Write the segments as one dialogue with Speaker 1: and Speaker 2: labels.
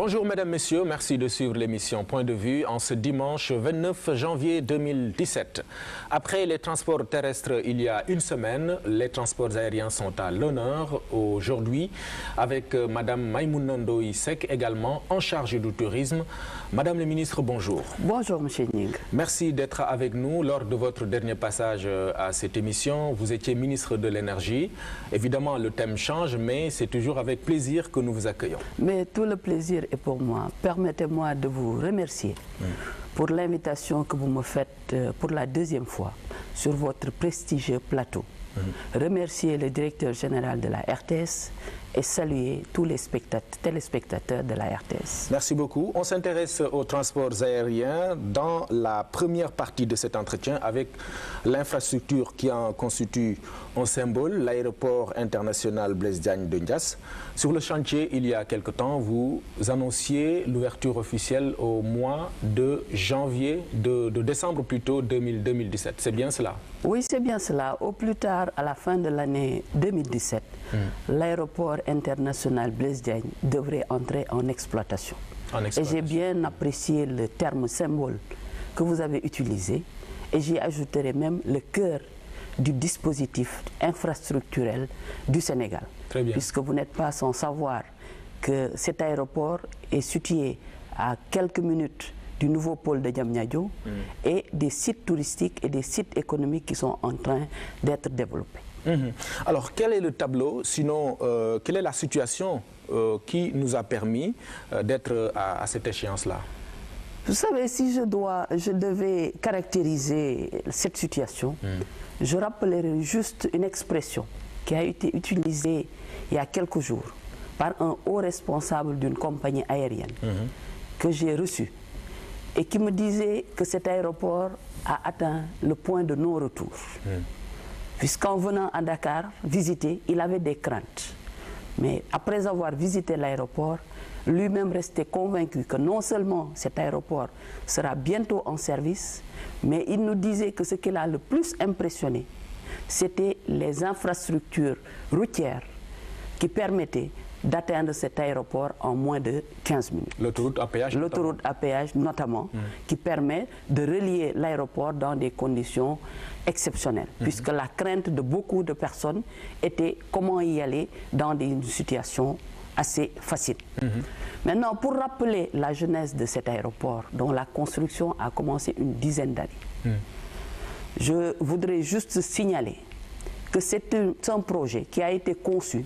Speaker 1: Bonjour mesdames, messieurs, merci de suivre l'émission Point de vue en ce dimanche 29 janvier 2017. Après les transports terrestres il y a une semaine, les transports aériens sont à l'honneur aujourd'hui avec Madame Maïmouna Ndoye Seck également en charge du tourisme. Madame le ministre, bonjour.
Speaker 2: Bonjour Monsieur Ning.
Speaker 1: Merci d'être avec nous lors de votre dernier passage à cette émission. Vous étiez ministre de l'énergie. Évidemment le thème change mais c'est toujours avec plaisir que nous vous accueillons.
Speaker 2: Mais tout le plaisir est pour moi. Permettez-moi de vous remercier pour l'invitation que vous me faites pour la deuxième fois sur votre prestigieux plateau. Remercier le directeur général de la RTS et saluer tous les téléspectateurs de la RTS.
Speaker 1: Merci beaucoup. On s'intéresse aux transports aériens dans la première partie de cet entretien avec l'infrastructure qui en constitue un symbole, l'aéroport international Blaise Diagne de Ndiass. Sur le chantier, il y a quelque temps, vous annonciez l'ouverture officielle au mois de janvier, de décembre plutôt 2017. C'est bien cela?
Speaker 2: Oui, c'est bien cela. Au plus tard, à la fin de l'année 2017, l'aéroport international Blaise Diagne devrait entrer en exploitation. Et j'ai bien apprécié le terme symbole que vous avez utilisé et j'y ajouterai même le cœur du dispositif infrastructurel du Sénégal.
Speaker 1: Très bien.
Speaker 2: Puisque vous n'êtes pas sans savoir que cet aéroport est situé à quelques minutes du nouveau pôle de Diamniadio et des sites touristiques et des sites économiques qui sont en train d'être développés.
Speaker 1: Alors, quel est le tableau, sinon, quelle est la situation qui nous a permis d'être à cette échéance-là?
Speaker 2: Vous savez, si je devais caractériser cette situation, je rappellerai juste une expression qui a été utilisée il y a quelques jours par un haut responsable d'une compagnie aérienne que j'ai reçu et qui me disait que cet aéroport a atteint le point de non-retour. Puisqu'en venant à Dakar visiter, il avait des craintes. Mais après avoir visité l'aéroport, lui-même restait convaincu que non seulement cet aéroport sera bientôt en service, mais il nous disait que ce qui l'a le plus impressionné, c'était les infrastructures routières qui permettaient d'atteindre cet aéroport en moins de 15 minutes.
Speaker 1: L'autoroute à péage?
Speaker 2: L'autoroute à péage notamment, qui permet de relier l'aéroport dans des conditions exceptionnelles, puisque la crainte de beaucoup de personnes était comment y aller dans une situation assez facile. Maintenant, pour rappeler la genèse de cet aéroport, dont la construction a commencé une dizaine d'années, je voudrais juste signaler que c'est un projet qui a été conçu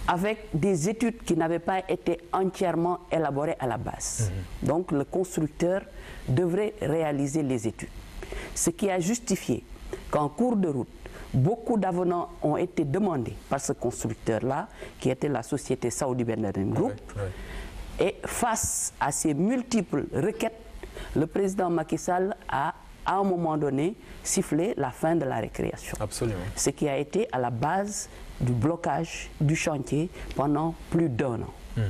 Speaker 2: avec des études qui n'avaient pas été entièrement élaborées à la base. Donc le constructeur devrait réaliser les études. Ce qui a justifié qu'en cours de route, beaucoup d'avenants ont été demandés par ce constructeur-là, qui était la société Saudi Ben Laden Group. Et face à ces multiples requêtes, le président Macky Sall a, à un moment donné, sifflé la fin de la récréation.
Speaker 1: Absolument.
Speaker 2: Ce qui a été à la base du blocage du chantier pendant plus d'1 an.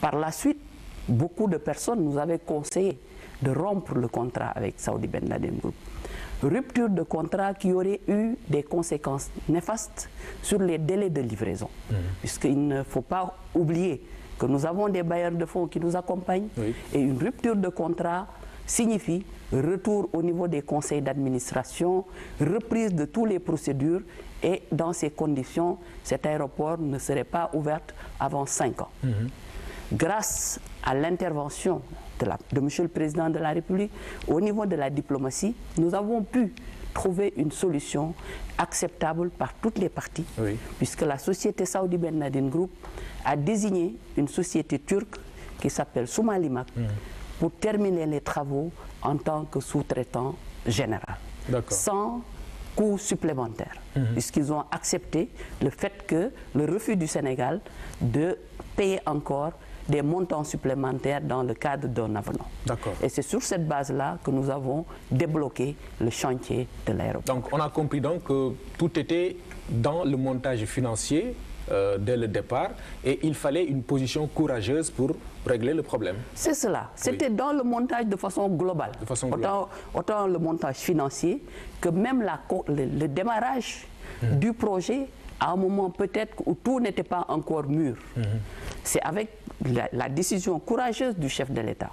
Speaker 2: Par la suite, beaucoup de personnes nous avaient conseillé de rompre le contrat avec Saudi Ben Laden Group. Rupture de contrat qui aurait eu des conséquences néfastes sur les délais de livraison. Puisqu'il ne faut pas oublier que nous avons des bailleurs de fonds qui nous accompagnent et une rupture de contrat signifie retour au niveau des conseils d'administration, reprise de toutes les procédures et dans ces conditions, cet aéroport ne serait pas ouvert avant 5 ans. Grâce à l'intervention de M. le Président de la République, au niveau de la diplomatie, nous avons pu trouver une solution acceptable par toutes les parties, puisque la société Saudi Ben Laden Group a désigné une société turque qui s'appelle Soumalimak pour terminer les travaux en tant que sous-traitant général, sans coût supplémentaire, puisqu'ils ont accepté le fait que le refus du Sénégal de payer encore des montants supplémentaires dans le cadre d'un avenant. Et c'est sur cette base-là que nous avons débloqué le chantier de l'aéroport.
Speaker 1: Donc on a compris donc que tout était dans le montage financier dès le départ et il fallait une position courageuse pour régler le problème.
Speaker 2: C'est cela. C'était dans le montage de façon globale. Autant le montage financier que même le démarrage du projet à un moment peut-être où tout n'était pas encore mûr. C'est avec la décision courageuse du chef de l'État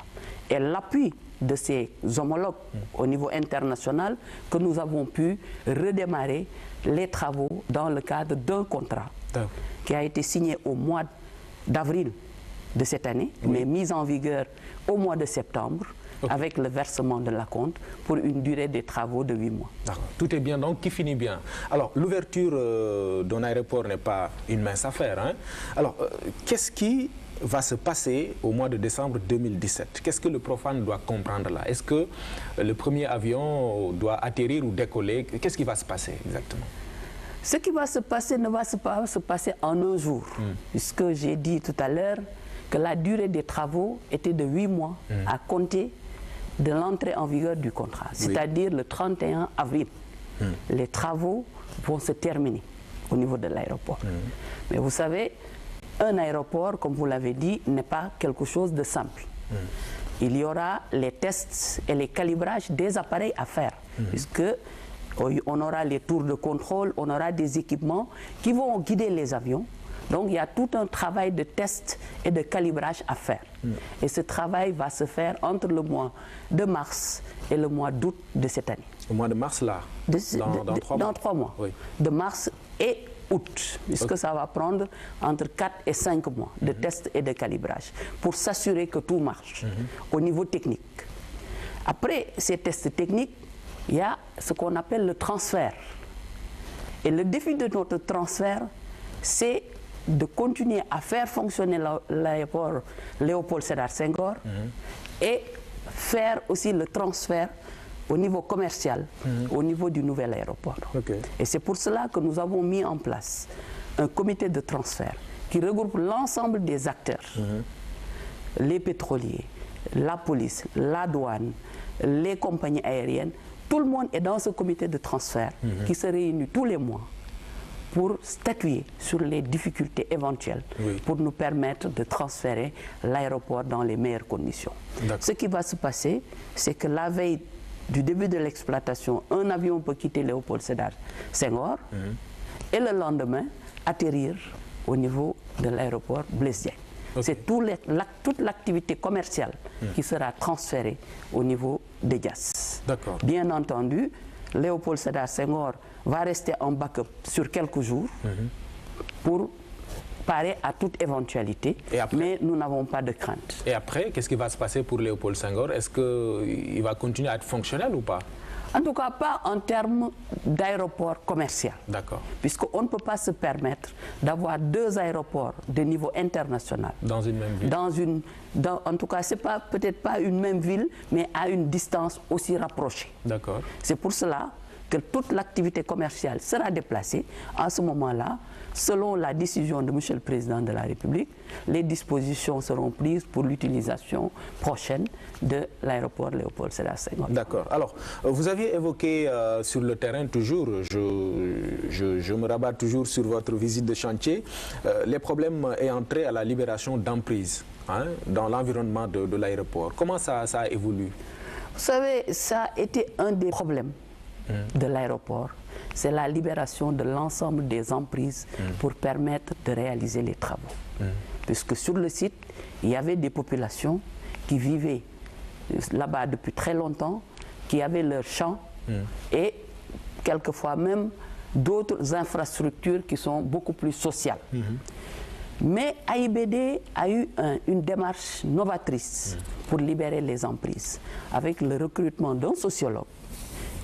Speaker 2: et l'appui de ses homologues au niveau international que nous avons pu redémarrer les travaux dans le cadre d'un contrat qui a été signé au mois d'avril de cette année, mais mis en vigueur au mois de septembre, avec le versement de l'acompte pour une durée des travaux de 8 mois.
Speaker 1: Tout est bien donc, qui finit bien. Alors, l'ouverture d'un aéroport n'est pas une mince affaire, hein. Alors, qu'est-ce qui va se passer au mois de décembre 2017? Qu'est-ce que le profane doit comprendre là? Est-ce que le premier avion doit atterrir ou décoller? Qu'est-ce qui va se passer exactement?
Speaker 2: Ce qui va se passer ne va pas se passer en un jour, puisque j'ai dit tout à l'heure que la durée des travaux était de 8 mois à compter de l'entrée en vigueur du contrat, c'est-à-dire le 31 avril. Les travaux vont se terminer au niveau de l'aéroport. Mais vous savez, un aéroport, comme vous l'avez dit, n'est pas quelque chose de simple. Il y aura les tests et les calibrages des appareils à faire, puisque on aura les tours de contrôle, on aura des équipements qui vont guider les avions. Donc il y a tout un travail de test et de calibrage à faire. Et ce travail va se faire entre le mois de mars et le mois d'août de cette année.
Speaker 1: Au mois de mars là, dans 3 mois.
Speaker 2: Oui. De mars et août, puisque ça va prendre entre 4 et 5 mois de tests et de calibrage pour s'assurer que tout marche au niveau technique. Après ces tests techniques, il y a ce qu'on appelle le transfert. Et le défi de notre transfert, c'est de continuer à faire fonctionner l'aéroport Léopold Sédar Senghor et faire aussi le transfert au niveau commercial, au niveau du nouvel aéroport. Et c'est pour cela que nous avons mis en place un comité de transfert qui regroupe l'ensemble des acteurs, les pétroliers, la police, la douane, les compagnies aériennes. Tout le monde est dans ce comité de transfert qui se réunit tous les mois pour statuer sur les difficultés éventuelles pour nous permettre de transférer l'aéroport dans les meilleures conditions. Ce qui va se passer, c'est que la veille du début de l'exploitation, un avion peut quitter Léopold Sédar Senghor et le lendemain atterrir au niveau de l'aéroport Blaise Diagne. C'est toute l'activité commerciale qui sera transférée au niveau de Diass. Bien entendu, Léopold Sédar Senghor va rester en backup sur quelques jours pour parer à toute éventualité, mais nous n'avons pas de crainte.
Speaker 1: Et après, qu'est-ce qui va se passer pour Léopold Senghor? Est-ce qu'il va continuer à être fonctionnel ou pas?
Speaker 2: En tout cas, pas en termes d'aéroport commercial. Puisqu'on ne peut pas se permettre d'avoir 2 aéroports de niveau international.
Speaker 1: Dans une même ville?
Speaker 2: En tout cas, ce n'est peut-être pas une même ville, mais à une distance aussi rapprochée. C'est pour cela que toute l'activité commerciale sera déplacée. À ce moment-là, selon la décision de M. le Président de la République, les dispositions seront prises pour l'utilisation prochaine de l'aéroport Léopold Sédar Senghor.
Speaker 1: Alors, vous aviez évoqué sur le terrain toujours, je me rabats toujours sur votre visite de chantier, les problèmes ayant trait à la libération d'emprises dans l'environnement de l'aéroport. Comment ça a évolué?
Speaker 2: Vous savez, ça a été un des problèmes de l'aéroport. C'est la libération de l'ensemble des emprises pour permettre de réaliser les travaux. Puisque sur le site, il y avait des populations qui vivaient là-bas depuis très longtemps, qui avaient leurs champs et quelquefois même d'autres infrastructures qui sont beaucoup plus sociales. Mais AIBD a eu une démarche novatrice pour libérer les emprises, avec le recrutement d'un sociologue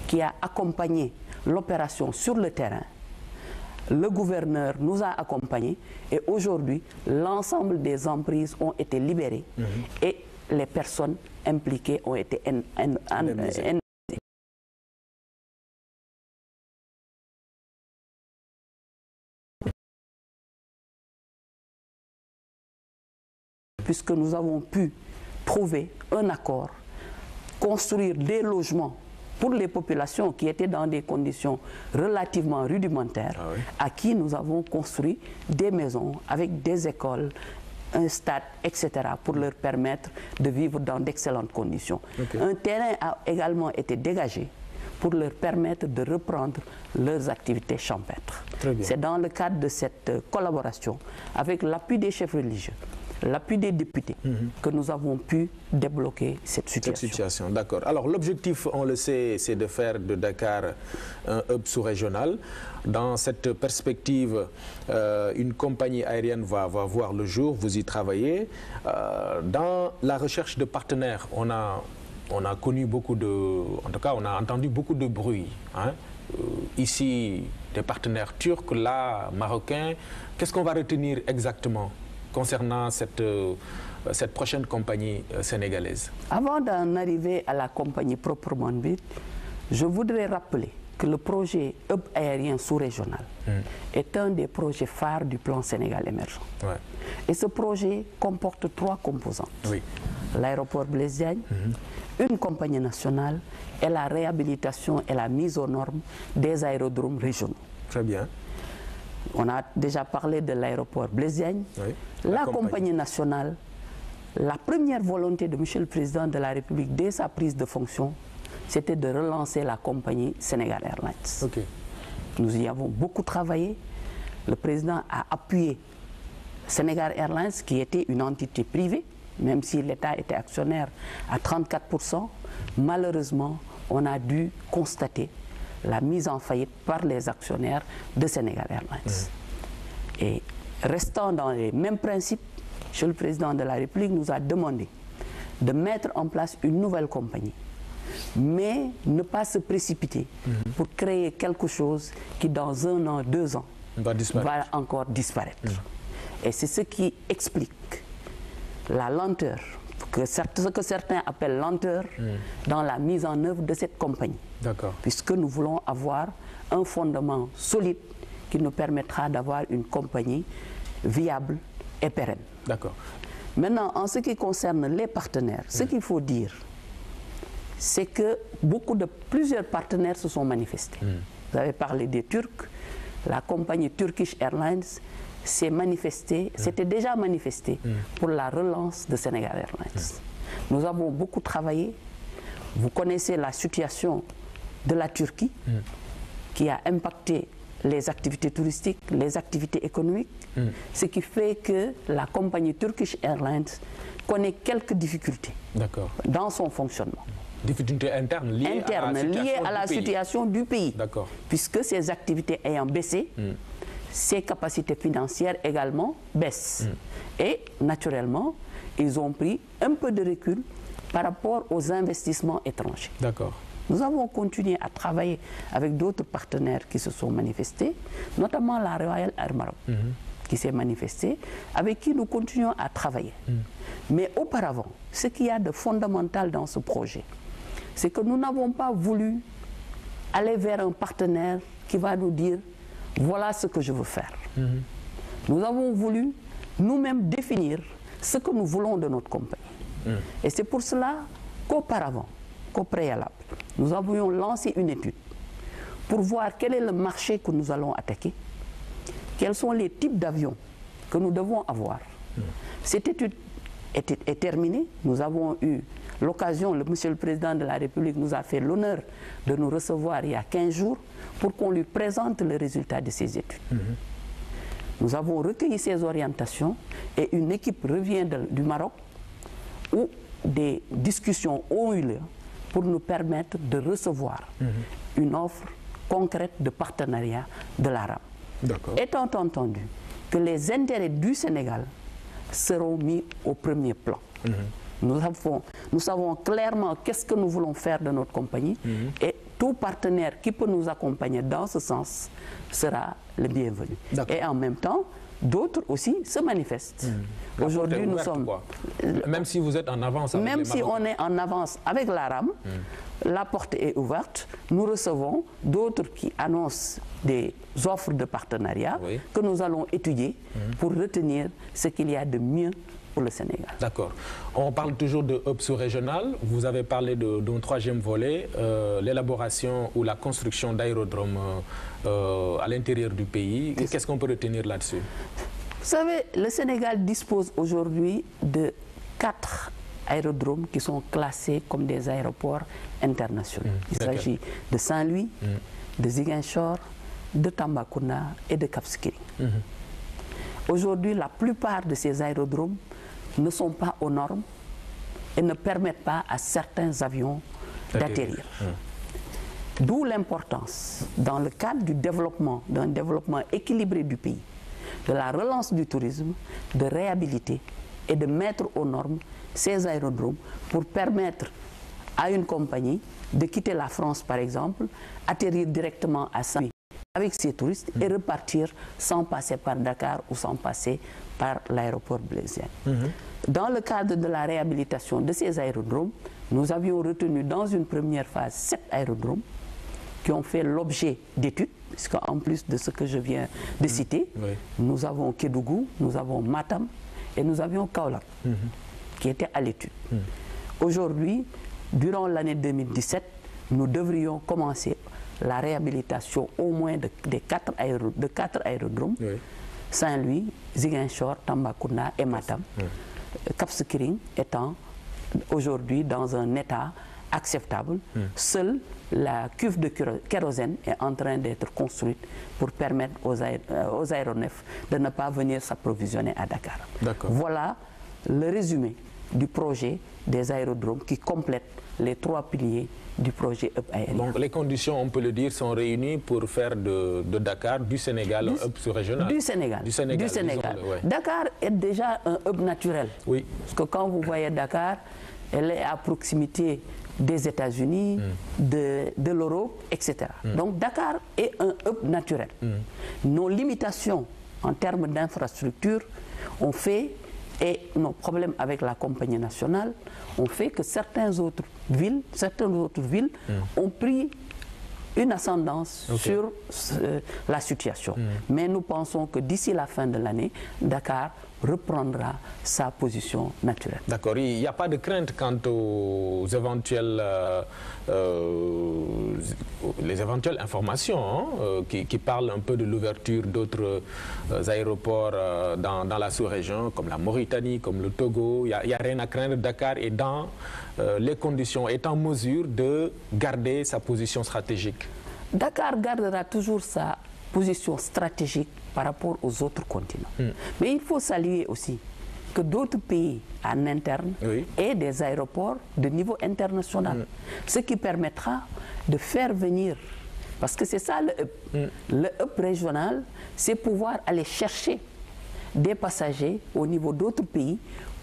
Speaker 2: qui a accompagné l'opération sur le terrain. Le gouverneur nous a accompagnés et aujourd'hui, l'ensemble des emprises ont été libérées et les personnes impliquées ont été indemnisées. Puisque nous avons pu trouver un accord, construire des logements pour les populations qui étaient dans des conditions relativement rudimentaires, à qui nous avons construit des maisons avec des écoles, un stade, etc., pour leur permettre de vivre dans d'excellentes conditions. Un terrain a également été dégagé pour leur permettre de reprendre leurs activités champêtres. C'est dans le cadre de cette collaboration, avec l'appui des chefs religieux, l'appui des députés, que nous avons pu débloquer cette situation.
Speaker 1: D'accord. Alors l'objectif, on le sait, c'est de faire de Dakar un hub sous-régional. Dans cette perspective, une compagnie aérienne va voir le jour, vous y travaillez. Dans la recherche de partenaires, on a connu beaucoup en tout cas, on a entendu beaucoup de bruit. Hein? Ici, des partenaires turcs, là, marocains. Qu'est-ce qu'on va retenir exactement concernant cette prochaine compagnie sénégalaise?
Speaker 2: Avant d'en arriver à la compagnie proprement dite, je voudrais rappeler que le projet hub aérien sous-régional est un des projets phares du plan Sénégal émergent. Ouais. Et ce projet comporte 3 composantes. Oui. L'aéroport Blaise Diagne, une compagnie nationale et la réhabilitation et la mise aux normes des aérodromes régionaux.
Speaker 1: Très bien.
Speaker 2: On a déjà parlé de l'aéroport Blaise Diagne. Oui, la compagnie nationale, la première volonté de M. le Président de la République dès sa prise de fonction, c'était de relancer la compagnie Sénégal Airlines. Okay. Nous y avons beaucoup travaillé. Le Président a appuyé Sénégal Airlines, qui était une entité privée, même si l'État était actionnaire à 34%. Malheureusement, on a dû constater la mise en faillite par les actionnaires de Sénégal Airlines. Et restant dans les mêmes principes, M. le Président de la République nous a demandé de mettre en place une nouvelle compagnie, mais ne pas se précipiter pour créer quelque chose qui, dans 1 an, 2 ans, va encore disparaître. Et c'est ce qui explique la lenteur, ce que certains appellent lenteur, dans la mise en œuvre de cette compagnie. Puisque nous voulons avoir un fondement solide qui nous permettra d'avoir une compagnie viable et pérenne. Maintenant, en ce qui concerne les partenaires, ce qu'il faut dire, c'est que plusieurs partenaires se sont manifestés. Vous avez parlé des Turcs, la compagnie Turkish Airlines s'est manifestée, s'était déjà manifestée pour la relance de Sénégal Airlines. Nous avons beaucoup travaillé. Vous connaissez la situation de la Turquie qui a impacté les activités touristiques, les activités économiques, ce qui fait que la compagnie Turkish Airlines connaît quelques difficultés dans son fonctionnement.
Speaker 1: Difficultés internes liées
Speaker 2: à la situation du pays. Puisque ses activités ayant baissé, ses capacités financières également baissent. Et naturellement, ils ont pris un peu de recul par rapport aux investissements étrangers. Nous avons continué à travailler avec d'autres partenaires qui se sont manifestés, notamment la Royal Air Maroc, qui s'est manifestée, avec qui nous continuons à travailler. Mais auparavant, ce qu'il y a de fondamental dans ce projet, c'est que nous n'avons pas voulu aller vers un partenaire qui va nous dire « voilà ce que je veux faire ». Nous avons voulu nous-mêmes définir ce que nous voulons de notre compagnie. Et c'est pour cela qu'auparavant, qu'au préalable, nous avions lancé une étude pour voir quel est le marché que nous allons attaquer, quels sont les types d'avions que nous devons avoir. Cette étude est terminée. Nous avons eu l'occasion, Monsieur le Président de la République nous a fait l'honneur de nous recevoir il y a 15 jours pour qu'on lui présente le résultat de ces études. Nous avons recueilli ces orientations et une équipe revient du Maroc où des discussions ont eu lieu pour nous permettre de recevoir une offre concrète de partenariat de la RAM. Étant entendu que les intérêts du Sénégal seront mis au premier plan. Nous savons clairement qu'est-ce que nous voulons faire de notre compagnie et tout partenaire qui peut nous accompagner dans ce sens sera le bienvenu. Et en même temps, d'autres aussi se manifestent.
Speaker 1: Aujourd'hui, nous sommes... Même si vous êtes en avance avec
Speaker 2: Même si on est en avance avec la RAM, la porte est ouverte. Nous recevons d'autres qui annoncent des offres de partenariat que nous allons étudier pour retenir ce qu'il y a de mieux pour le Sénégal.
Speaker 1: D'accord. On parle toujours de hub sous-régional. Vous avez parlé d'un troisième volet, l'élaboration ou la construction d'aérodromes à l'intérieur du pays. Qu'est-ce qu'on peut retenir là-dessus?
Speaker 2: Vous savez, le Sénégal dispose aujourd'hui de 4 aérodromes qui sont classés comme des aéroports internationaux. Il s'agit de Saint-Louis, de Ziguinchor, de Tambacounda et de Cap Skirring. Aujourd'hui, la plupart de ces aérodromes ne sont pas aux normes et ne permettent pas à certains avions d'atterrir. D'où l'importance, dans le cadre du développement, d'un développement équilibré du pays, de la relance du tourisme, de réhabiliter et de mettre aux normes ces aérodromes pour permettre à une compagnie de quitter la France, par exemple, atterrir directement à Saint-Louis avec ses touristes et repartir sans passer par Dakar ou sans passer par l'aéroport Blaise Diagne. Dans le cadre de la réhabilitation de ces aérodromes, nous avions retenu dans une première phase 7 aérodromes qui ont fait l'objet d'études, puisqu'en plus de ce que je viens de citer, nous avons Kédougou, nous avons Matam et nous avions Kaolack qui étaient à l'étude. Aujourd'hui, durant l'année 2017, nous devrions commencer la réhabilitation au moins de 4 aérodromes, Saint-Louis, Ziguinchor, Tambacounda et Matam, Cap Skirring étant aujourd'hui dans un état acceptable. Seule la cuve de kérosène est en train d'être construite pour permettre aux aéronefs de ne pas venir s'approvisionner à Dakar. Voilà le résumé du projet des aérodromes qui complète les 3 piliers du projet hub aérien.
Speaker 1: Donc les conditions, on peut le dire, sont réunies pour faire de Dakar, du Sénégal, un hub sous-régional.
Speaker 2: Du Sénégal. Dakar est déjà un hub naturel. Parce que quand vous voyez Dakar, elle est à proximité des États-Unis, de l'Europe, etc. Donc Dakar est un hub naturel. Nos limitations en termes d'infrastructure ont fait, et nos problèmes avec la compagnie nationale, ont fait que certaines autres villes ont pris une ascendance sur la situation. Mais nous pensons que d'ici la fin de l'année, Dakar reprendra sa position naturelle.
Speaker 1: D'accord. Il n'y a pas de crainte quant aux éventuelles, les éventuelles informations qui parlent un peu de l'ouverture d'autres aéroports dans la sous-région, comme la Mauritanie, comme le Togo. Il n'y a rien à craindre. Dakar est dans les conditions, est en mesure de garder sa position stratégique.
Speaker 2: Dakar gardera toujours sa position stratégique par rapport aux autres continents. Mais il faut saluer aussi que d'autres pays en interne aient des aéroports de niveau international. Ce qui permettra de faire venir, parce que c'est ça le hub. Le hub régional, c'est pouvoir aller chercher des passagers au niveau d'autres pays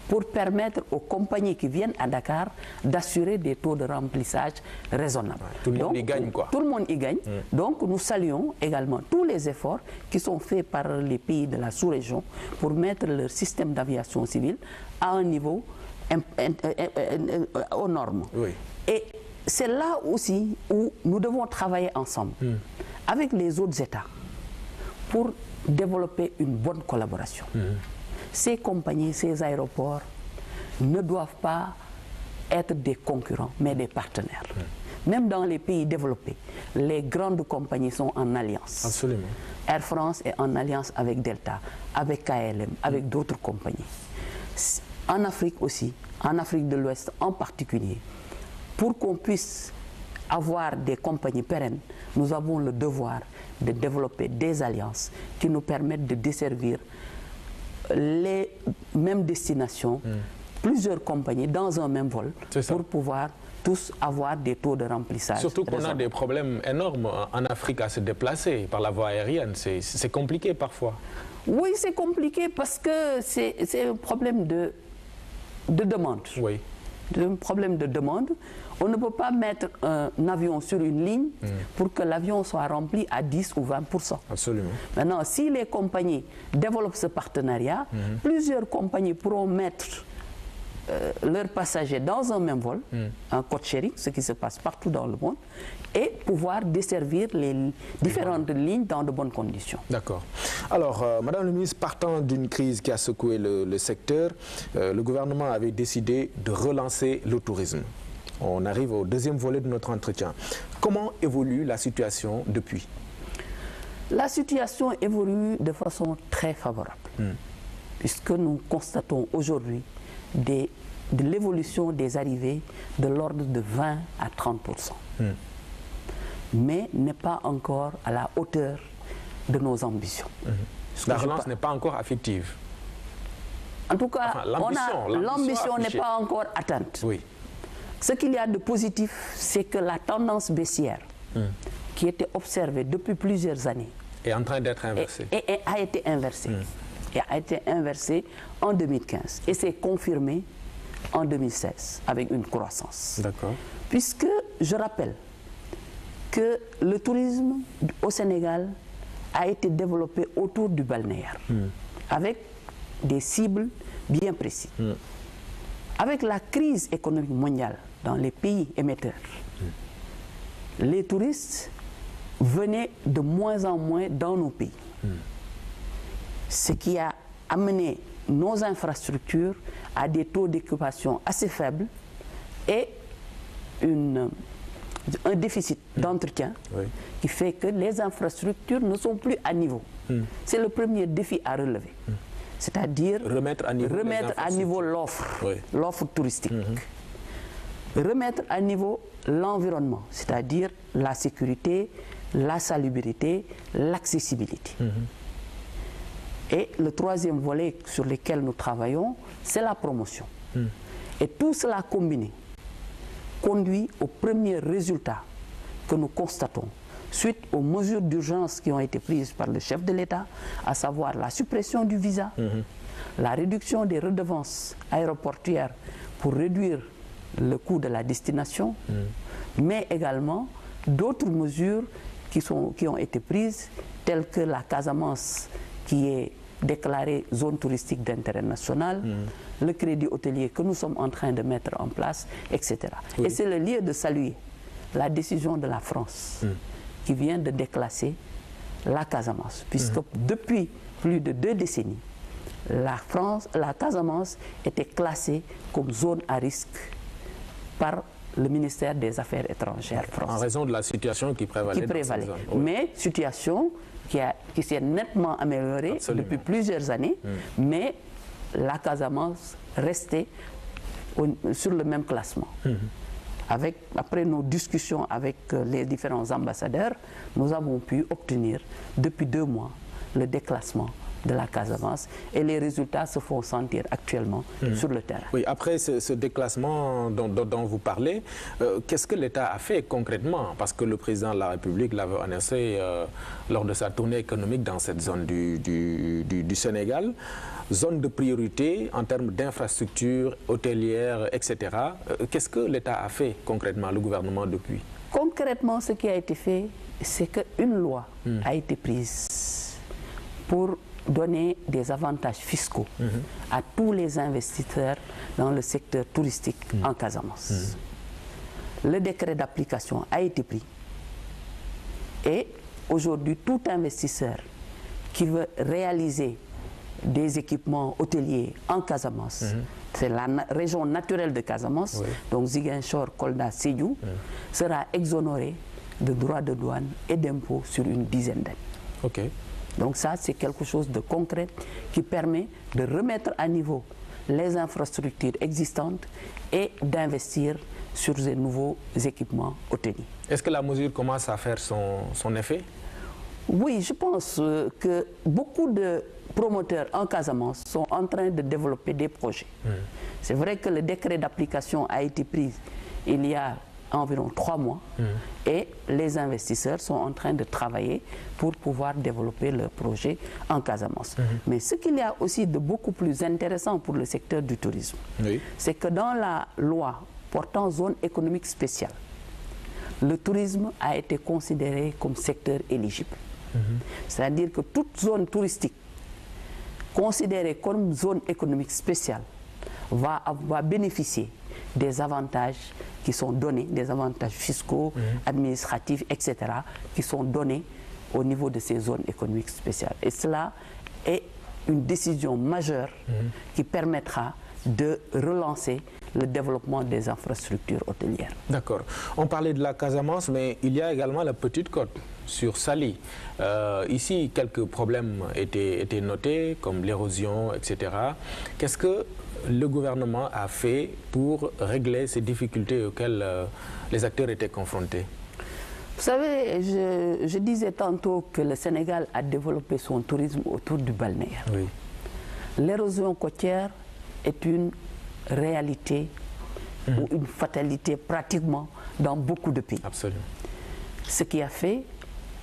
Speaker 2: pour permettre aux compagnies qui viennent à Dakar d'assurer des taux de remplissage raisonnables.
Speaker 1: Tout le monde y gagne, quoi.
Speaker 2: Tout le monde y gagne. Donc nous saluons également tous les efforts qui sont faits par les pays de la sous-région pour mettre leur système d'aviation civile à un niveau aux normes. Et c'est là aussi où nous devons travailler ensemble avec les autres États pour développer une bonne collaboration. Ces compagnies, ces aéroports ne doivent pas être des concurrents, mais des partenaires. Même dans les pays développés, les grandes compagnies sont en alliance.
Speaker 1: Absolument.
Speaker 2: Air France est en alliance avec Delta, avec KLM, avec d'autres compagnies. En Afrique aussi, en Afrique de l'Ouest en particulier, pour qu'on puisse avoir des compagnies pérennes, nous avons le devoir de développer des alliances qui nous permettent de desservir les mêmes destinations, plusieurs compagnies dans un même vol, pour pouvoir tous avoir des taux de remplissage.
Speaker 1: Surtout qu'on a des problèmes énormes en Afrique à se déplacer par la voie aérienne. C'est compliqué parfois.
Speaker 2: Oui, c'est compliqué parce que c'est un problème de demande. Un problème de demande. On ne peut pas mettre un avion sur une ligne pour que l'avion soit rempli à 10 ou 20%.
Speaker 1: Absolument.
Speaker 2: Maintenant, si les compagnies développent ce partenariat, plusieurs compagnies pourront mettre leurs passagers dans un même vol, un code-sharing, ce qui se passe partout dans le monde, et pouvoir desservir les différentes lignes dans de bonnes conditions.
Speaker 1: D'accord. Alors, Madame le ministre, partant d'une crise qui a secoué le secteur, le gouvernement avait décidé de relancer le tourisme. On arrive au deuxième volet de notre entretien. Comment évolue la situation depuis?
Speaker 2: La situation évolue de façon très favorable, puisque nous constatons aujourd'hui de l'évolution des arrivées de l'ordre de 20 à 30%. Mais n'est pas encore à la hauteur de nos ambitions.
Speaker 1: La relance n'est pas encore affective.
Speaker 2: En tout cas,
Speaker 1: enfin,
Speaker 2: l'ambition n'est pas encore atteinte.
Speaker 1: Oui.
Speaker 2: Ce qu'il y a de positif, c'est que la tendance baissière qui était observée depuis plusieurs années
Speaker 1: est en train d'être inversée.
Speaker 2: Et a été inversée. Et a été inversée en 2015. Et c'est confirmé en 2016 avec une croissance.
Speaker 1: D'accord.
Speaker 2: Puisque je rappelle que le tourisme au Sénégal a été développé autour du balnéaire avec des cibles bien précises. Avec la crise économique mondiale dans les pays émetteurs, les touristes venaient de moins en moins dans nos pays. Ce qui a amené nos infrastructures à des taux d'occupation assez faibles et un déficit d'entretien qui fait que les infrastructures ne sont plus à niveau. C'est le premier défi à relever. C'est-à-dire remettre à niveau l'offre touristique. Remettre à niveau l'environnement, c'est-à-dire la sécurité, la salubrité, l'accessibilité. Et le troisième volet sur lequel nous travaillons, c'est la promotion. Et tout cela combiné conduit au premier résultat que nous constatons suite aux mesures d'urgence qui ont été prises par le chef de l'État, à savoir la suppression du visa, la réduction des redevances aéroportuaires pour réduire le coût de la destination, mais également d'autres mesures qui ont été prises, telles que la Casamance qui est déclarée zone touristique d'intérêt national, le crédit hôtelier que nous sommes en train de mettre en place, etc. Et c'est le lieu de saluer la décision de la France qui vient de déclasser la Casamance, puisque depuis plus de 2 décennies, la Casamance était classée comme zone à risque par le ministère des Affaires étrangères français.
Speaker 1: En raison de la situation qui prévalait. Dans cette zone.
Speaker 2: Mais situation qui s'est nettement améliorée depuis plusieurs années, mais la Casamance restait sur le même classement. Après nos discussions avec les différents ambassadeurs, nous avons pu obtenir depuis 2 mois le déclassement de la Casamance et les résultats se font sentir actuellement sur le terrain.
Speaker 1: Oui, après ce déclassement dont vous parlez, qu'est-ce que l'État a fait concrètement? Parce que le président de la République l'avait annoncé lors de sa tournée économique dans cette zone du Sénégal. Zone de priorité en termes d'infrastructures hôtelières, etc. Qu'est-ce que l'État a fait concrètement, le gouvernement, depuis?
Speaker 2: Concrètement, ce qui a été fait, c'est qu'une loi a été prise pour donner des avantages fiscaux à tous les investisseurs dans le secteur touristique en Casamance. Le décret d'application a été pris et aujourd'hui, tout investisseur qui veut réaliser des équipements hôteliers en Casamance, c'est la région naturelle de Casamance, donc Ziguinchor, Kolda, Sédhiou, sera exonéré de droits de douane et d'impôts sur une dizaine d'années. Donc ça, c'est quelque chose de concret qui permet de remettre à niveau les infrastructures existantes et d'investir sur ces nouveaux équipements hôteliers.
Speaker 1: Est-ce que la mesure commence à faire son effet?
Speaker 2: Oui, je pense que beaucoup de promoteurs en Casamance sont en train de développer des projets. C'est vrai que le décret d'application a été pris il y a environ 3 mois et les investisseurs sont en train de travailler pour pouvoir développer leur projet en Casamance. Mais ce qu'il y a aussi de beaucoup plus intéressant pour le secteur du tourisme, c'est que dans la loi portant zone économique spéciale, le tourisme a été considéré comme secteur éligible. C'est-à-dire que toute zone touristique considérée comme zone économique spéciale va bénéficier des avantages qui sont donnés, des avantages fiscaux, administratifs, etc., qui sont donnés au niveau de ces zones économiques spéciales. Et cela est une décision majeure qui permettra de relancer le développement des infrastructures hôtelières.
Speaker 1: D'accord. On parlait de la Casamance, mais il y a également la Petite Côte sur Saly. Ici, quelques problèmes étaient notés, comme l'érosion, etc. Qu'est-ce que le gouvernement a fait pour régler ces difficultés auxquelles les acteurs étaient confrontés?
Speaker 2: Vous savez, je disais tantôt que le Sénégal a développé son tourisme autour du balnéaire.
Speaker 1: Oui.
Speaker 2: L'érosion côtière est une réalité ou une fatalité pratiquement dans beaucoup de pays.
Speaker 1: Absolument.
Speaker 2: Ce qui a fait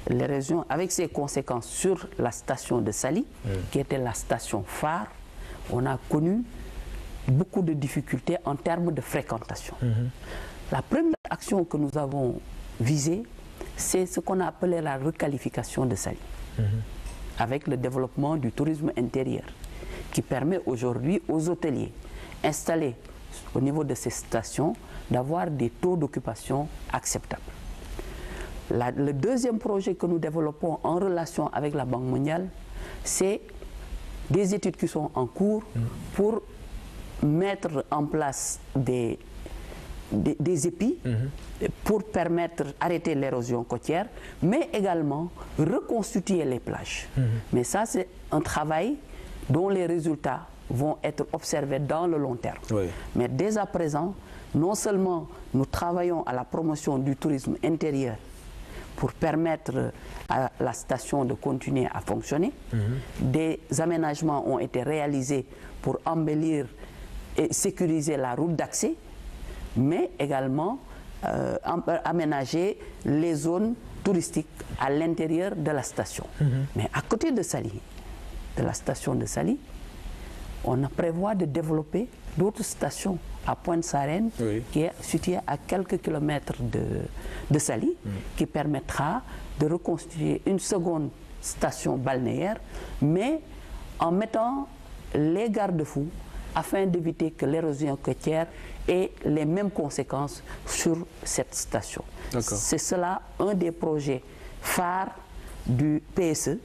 Speaker 2: l'érosion, avec ses conséquences sur la station de Saly, qui était la station phare, on a connu beaucoup de difficultés en termes de fréquentation. La première action que nous avons visée, c'est ce qu'on a appelé la requalification de Saly, avec le développement du tourisme intérieur, qui permet aujourd'hui aux hôteliers installés au niveau de ces stations d'avoir des taux d'occupation acceptables. Le deuxième projet que nous développons en relation avec la Banque mondiale, c'est des études qui sont en cours pour mettre en place des épis pour permettre d'arrêter l'érosion côtière, mais également reconstituer les plages. Mais ça, c'est un travail dont les résultats vont être observés dans le long terme.
Speaker 1: Oui.
Speaker 2: Mais dès à présent, non seulement nous travaillons à la promotion du tourisme intérieur pour permettre à la station de continuer à fonctionner, des aménagements ont été réalisés pour embellir et sécuriser la route d'accès, mais également aménager les zones touristiques à l'intérieur de la station. Mais à côté de Saly, de la station de Saly, on prévoit de développer d'autres stations à Pointe-Sarène, qui est située à quelques kilomètres de Saly, qui permettra de reconstituer une seconde station balnéaire, mais en mettant les garde-fous afin d'éviter que l'érosion côtière ait les mêmes conséquences sur cette station. C'est cela un des projets phares du PSE,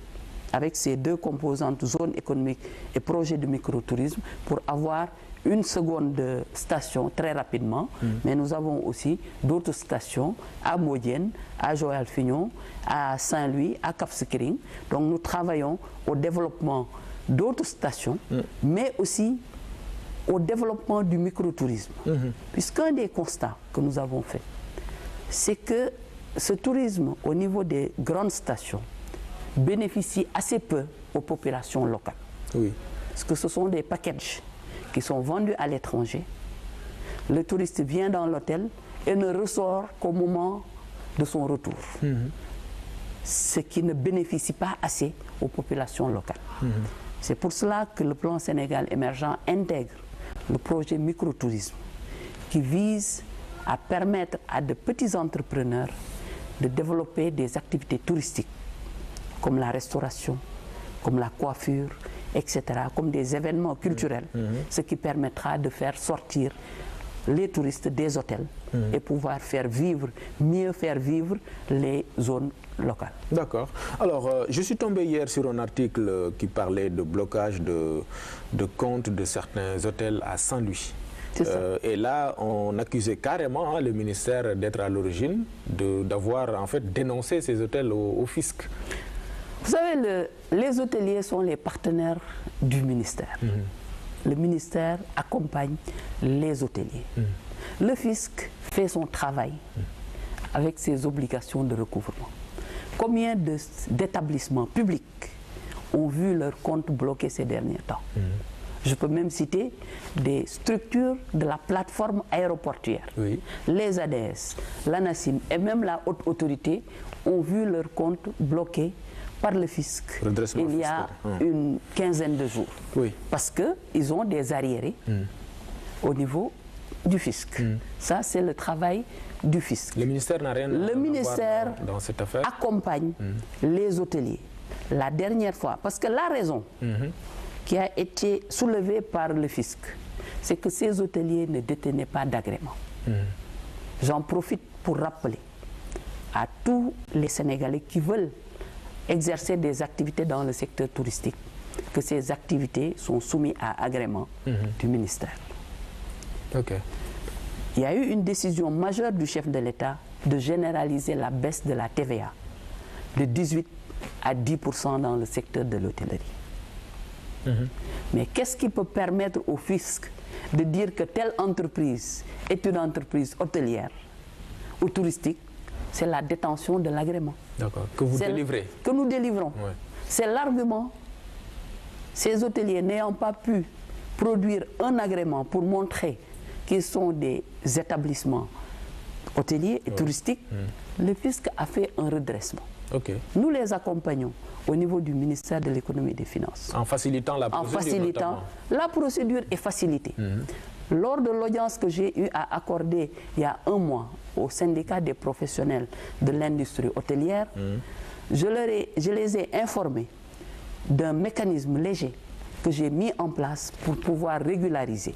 Speaker 2: avec ces deux composantes, zone économique et projet de microtourisme, pour avoir une seconde station très rapidement. Mais nous avons aussi d'autres stations à Modienne, à Joal-Fignon, à Saint-Louis, à Cap Skirring. Donc nous travaillons au développement d'autres stations, mais aussi au développement du microtourisme. Puisqu'un des constats que nous avons fait, c'est que ce tourisme au niveau des grandes stations bénéficie assez peu aux populations locales. Parce que ce sont des packages qui sont vendus à l'étranger. Le touriste vient dans l'hôtel et ne ressort qu'au moment de son retour. Ce qui ne bénéficie pas assez aux populations locales. C'est pour cela que le plan Sénégal émergent intègre le projet microtourisme qui vise à permettre à de petits entrepreneurs de développer des activités touristiques comme la restauration, comme la coiffure, etc., comme des événements culturels, ce qui permettra de faire sortir les touristes des hôtels et pouvoir mieux faire vivre les zones locales. D'accord.
Speaker 1: Alors, je suis tombé hier sur un article qui parlait de blocage de comptes de certains hôtels à Saint-Louis. Et là, on accusait carrément le ministère d'être à l'origine, d'avoir en fait dénoncé ces hôtels au fisc.
Speaker 2: Vous savez, les hôteliers sont les partenaires du ministère. Le ministère accompagne les hôteliers. Le fisc fait son travail avec ses obligations de recouvrement. Combien d'établissements publics ont vu leurs comptes bloqués ces derniers temps? Je peux même citer des structures de la plateforme aéroportuaire. Les ADS, l'ANACIM et même la haute autorité ont vu leurs comptes bloqués par le fisc il y a une quinzaine de jours. Parce qu'ils ont des arriérés au niveau du fisc. Ça, c'est le travail du fisc.
Speaker 1: Le ministère n'a rien à
Speaker 2: voir
Speaker 1: dans cette affaire.
Speaker 2: Accompagne les hôteliers. La dernière fois, parce que la raison qui a été soulevée par le fisc, c'est que ces hôteliers ne détenaient pas d'agrément. J'en profite pour rappeler à tous les Sénégalais qui veulent exercer des activités dans le secteur touristique que ces activités sont soumises à agrément du ministère. Il y a eu une décision majeure du chef de l'État de généraliser la baisse de la TVA de 18 à 10% dans le secteur de l'hôtellerie. Mais qu'est-ce qui peut permettre au fisc de dire que telle entreprise est une entreprise hôtelière ou touristique c'est la détention de l'agrément.
Speaker 1: D'accord, que vous délivrez.
Speaker 2: Que nous délivrons.
Speaker 1: Ouais.
Speaker 2: C'est l'argument. Ces hôteliers n'ayant pas pu produire un agrément pour montrer qu'ils sont des établissements hôteliers et touristiques, le fisc a fait un redressement.
Speaker 1: Okay.
Speaker 2: Nous les accompagnons au niveau du ministère de l'économie et des finances.
Speaker 1: En facilitant la procédure. En facilitant.
Speaker 2: La procédure est facilitée. Lors de l'audience que j'ai eu à accorder il y a un mois au syndicat des professionnels de l'industrie hôtelière, je les ai informés d'un mécanisme léger que j'ai mis en place pour pouvoir régulariser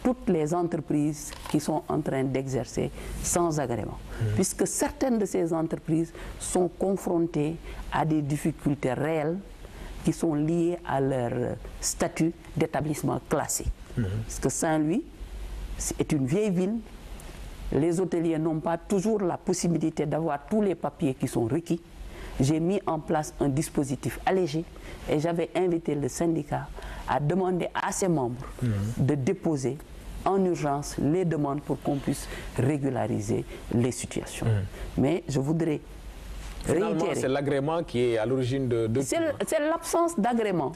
Speaker 2: toutes les entreprises qui sont en train d'exercer sans agrément. Puisque certaines de ces entreprises sont confrontées à des difficultés réelles qui sont liées à leur statut d'établissement classé. Parce que Saint-Louis est une vieille ville. Les hôteliers n'ont pas toujours la possibilité d'avoir tous les papiers qui sont requis. J'ai mis en place un dispositif allégé et j'avais invité le syndicat à demander à ses membres de déposer en urgence les demandes pour qu'on puisse régulariser les situations. Mais je voudrais réitérer.
Speaker 1: C'est l'agrément qui est à l'origine de
Speaker 2: c'est l'absence d'agrément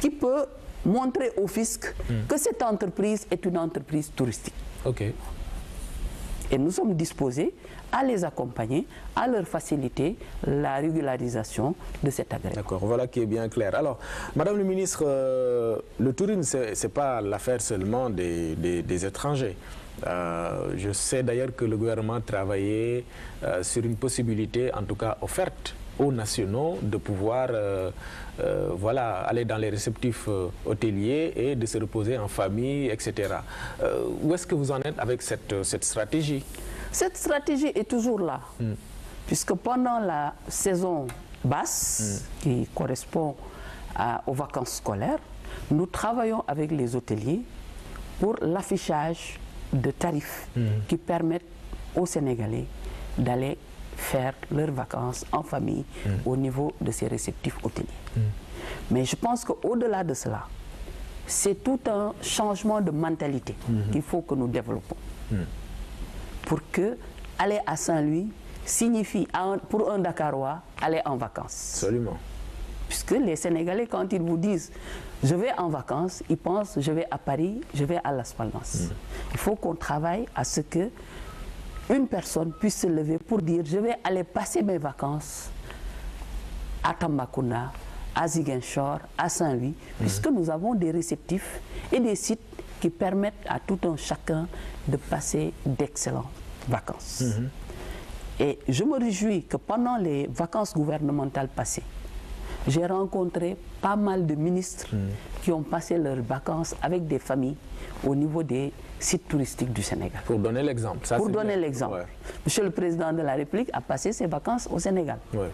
Speaker 2: qui peut montrer au fisc que cette entreprise est une entreprise touristique.
Speaker 1: Okay.
Speaker 2: Et nous sommes disposés à les accompagner, à leur faciliter la régularisation de cet agrément.
Speaker 1: D'accord, voilà qui est bien clair. Alors, Madame le ministre, le tourisme, ce n'est pas l'affaire seulement des étrangers. Je sais d'ailleurs que le gouvernement travaillait sur une possibilité, en tout cas offerte aux nationaux, de pouvoir voilà, aller dans les réceptifs hôteliers et de se reposer en famille, etc. Où est-ce que vous en êtes avec cette stratégie?
Speaker 2: Cette stratégie est toujours là, puisque pendant la saison basse, qui correspond aux vacances scolaires, nous travaillons avec les hôteliers pour l'affichage de tarifs qui permettent aux Sénégalais d'aller faire leurs vacances en famille au niveau de ces réceptifs hôteliers. Mais je pense qu'au-delà de cela, c'est tout un changement de mentalité qu'il faut que nous développons. Pour que aller à Saint-Louis signifie, pour un Dakarois, aller en vacances.
Speaker 1: Absolument.
Speaker 2: Puisque les Sénégalais, quand ils vous disent « je vais en vacances », ils pensent « je vais à Paris, je vais à Las Palmas ». Il faut qu'on travaille à ce que une personne puisse se lever pour dire « je vais aller passer mes vacances à Tambacounda, à Ziguinchor, à Saint-Louis », puisque nous avons des réceptifs et des sites qui permettent à tout un chacun de passer d'excellentes vacances. Et je me réjouis que pendant les vacances gouvernementales passées, j'ai rencontré pas mal de ministres qui ont passé leurs vacances avec des familles au niveau des sites touristiques du Sénégal.
Speaker 1: Pour donner l'exemple.
Speaker 2: Pour donner l'exemple. Ouais. Monsieur le Président de la République a passé ses vacances au Sénégal. Ouais.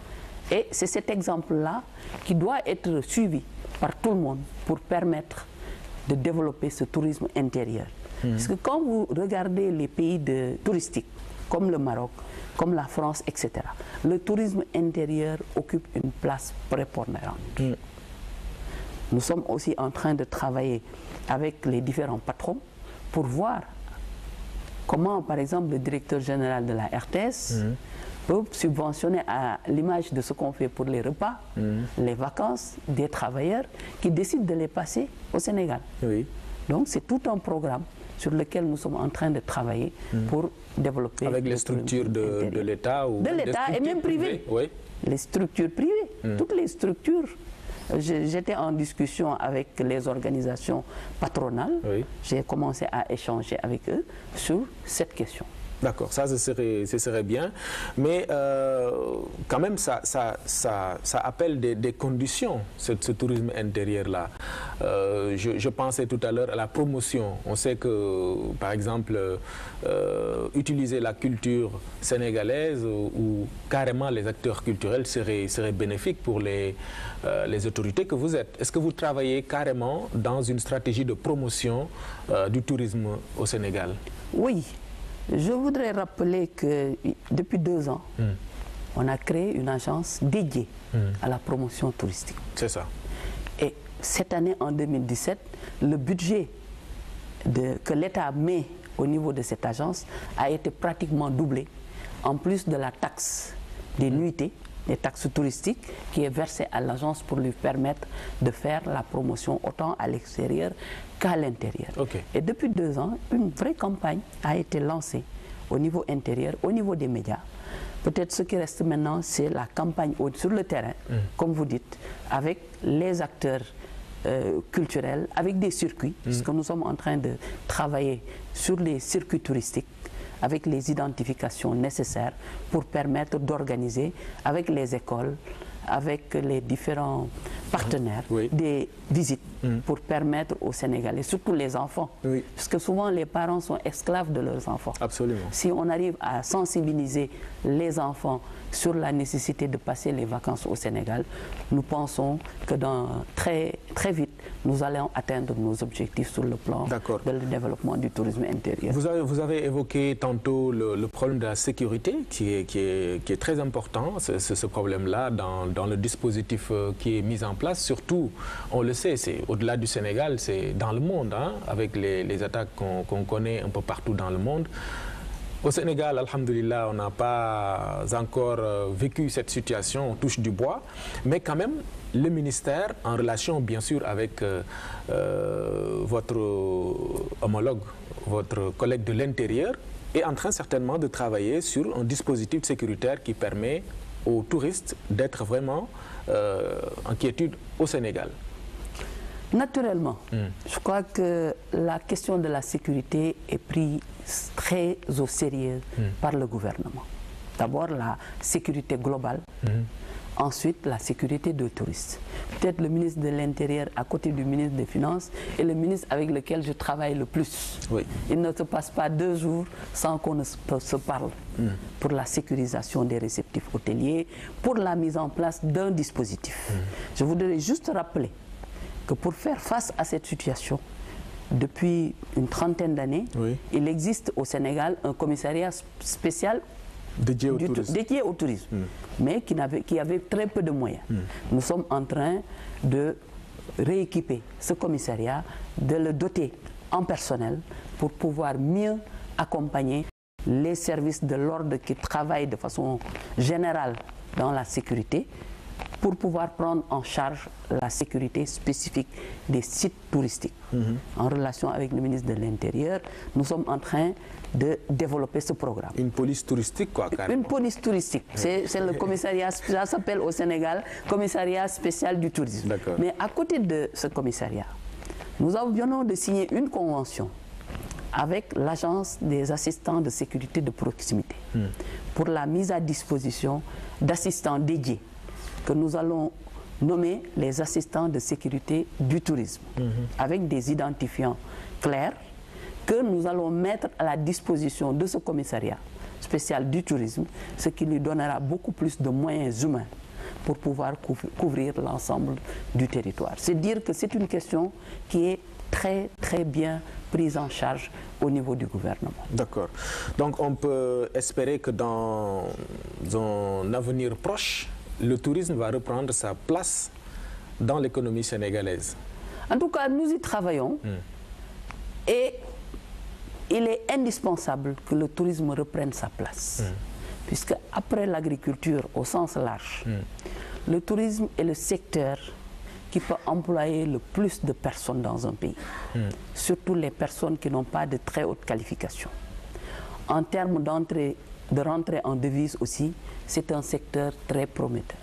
Speaker 2: Et c'est cet exemple-là qui doit être suivi par tout le monde pour permettre de développer ce tourisme intérieur. Parce que quand vous regardez les pays touristiques, comme le Maroc, comme la France, etc., le tourisme intérieur occupe une place prépondérante. Nous sommes aussi en train de travailler avec les différents patrons pour voir comment, par exemple, le directeur général de la RTS peut subventionner, à l'image de ce qu'on fait pour les repas, les vacances des travailleurs qui décident de les passer au Sénégal. Oui. Donc c'est tout un programme sur lequel nous sommes en train de travailler pour développer...
Speaker 1: Avec les structures de l'État ou...
Speaker 2: De l'État et même privées. Oui. Les structures privées, toutes les structures. J'étais en discussion avec les organisations patronales. Oui. J'ai commencé à échanger avec eux sur cette question.
Speaker 1: D'accord, ça ce serait bien, mais quand même ça appelle des conditions, ce tourisme intérieur-là. Je pensais tout à l'heure à la promotion. On sait que, par exemple, utiliser la culture sénégalaise ou carrément les acteurs culturels serait bénéfique pour les autorités que vous êtes. Est-ce que vous travaillez carrément dans une stratégie de promotion du tourisme au Sénégal?
Speaker 2: Oui. Je voudrais rappeler que depuis 2 ans, on a créé une agence dédiée à la promotion touristique.
Speaker 1: C'est ça.
Speaker 2: Et cette année, en 2017, le budget que l'État met au niveau de cette agence a été pratiquement doublé en plus de la taxe des nuitées, des taxes touristiques, qui est versée à l'agence pour lui permettre de faire la promotion autant à l'extérieur qu'à l'intérieur.
Speaker 1: Okay.
Speaker 2: Et depuis 2 ans, une vraie campagne a été lancée au niveau intérieur, au niveau des médias. Peut-être ce qui reste maintenant, c'est la campagne sur le terrain, comme vous dites, avec les acteurs culturels, avec des circuits, puisque nous sommes en train de travailler sur les circuits touristiques, avec les identifications nécessaires pour permettre d'organiser avec les écoles, avec les différents partenaires, des visites pour permettre aux Sénégalais, surtout les enfants, parce que souvent les parents sont esclaves de leurs enfants.
Speaker 1: Absolument.
Speaker 2: Si on arrive à sensibiliser les enfants sur la nécessité de passer les vacances au Sénégal, nous pensons que très vite, nous allons atteindre nos objectifs sur le plan de développement du tourisme intérieur.
Speaker 1: Vous avez évoqué tantôt le problème de la sécurité qui est très important, ce problème-là dans le dispositif qui est mis en place. Surtout, on le sait, c'est au-delà du Sénégal, c'est dans le monde, hein, avec les attaques qu'on connaît un peu partout dans le monde. Au Sénégal, alhamdoulilah, on n'a pas encore vécu cette situation, on touche du bois, mais quand même, le ministère, en relation bien sûr avec votre homologue, votre collègue de l'Intérieur, est en train certainement de travailler sur un dispositif sécuritaire qui permet aux touristes d'être vraiment en quiétude au Sénégal.
Speaker 2: Naturellement, je crois que la question de la sécurité est prise très au sérieux par le gouvernement. D'abord la sécurité globale, ensuite la sécurité des touristes. Peut-être le ministre de l'Intérieur à côté du ministre des Finances est le ministre avec lequel je travaille le plus. Il ne se passe pas 2 jours sans qu'on se parle pour la sécurisation des réceptifs hôteliers, pour la mise en place d'un dispositif. Je voudrais juste rappeler que pour faire face à cette situation, depuis une 30aine d'années, il existe au Sénégal un commissariat spécial dédié au tourisme, mais qui avait très peu de moyens. Nous sommes en train de rééquiper ce commissariat, de le doter en personnel pour pouvoir mieux accompagner les services de l'ordre qui travaillent de façon générale dans la sécurité, pour pouvoir prendre en charge la sécurité spécifique des sites touristiques. En relation avec le ministre de l'Intérieur, nous sommes en train de développer ce programme. Une police touristique, quoi, carrément. Une police touristique. C'est le commissariat, ça s'appelle au Sénégal, commissariat spécial du tourisme. Mais à côté de ce commissariat, nous venons de signer une convention avec l'Agence des assistants de sécurité de proximité pour la mise à disposition d'assistants dédiés que nous allons nommer les assistants de sécurité du tourisme, avec des identifiants clairs que nous allons mettre à la disposition de ce commissariat spécial du tourisme, ce qui lui donnera beaucoup plus de moyens humains pour pouvoir couvrir l'ensemble du territoire. C'est dire que c'est une question qui est très bien prise en charge au niveau du gouvernement.
Speaker 1: D'accord. Donc on peut espérer que dans un avenir proche, le tourisme va reprendre sa place dans l'économie sénégalaise.
Speaker 2: En tout cas, nous y travaillons et il est indispensable que le tourisme reprenne sa place. Puisque après l'agriculture au sens large, le tourisme est le secteur qui peut employer le plus de personnes dans un pays. Surtout les personnes qui n'ont pas de très haute qualification. En termes de rentrée en devise aussi, c'est un secteur très prometteur.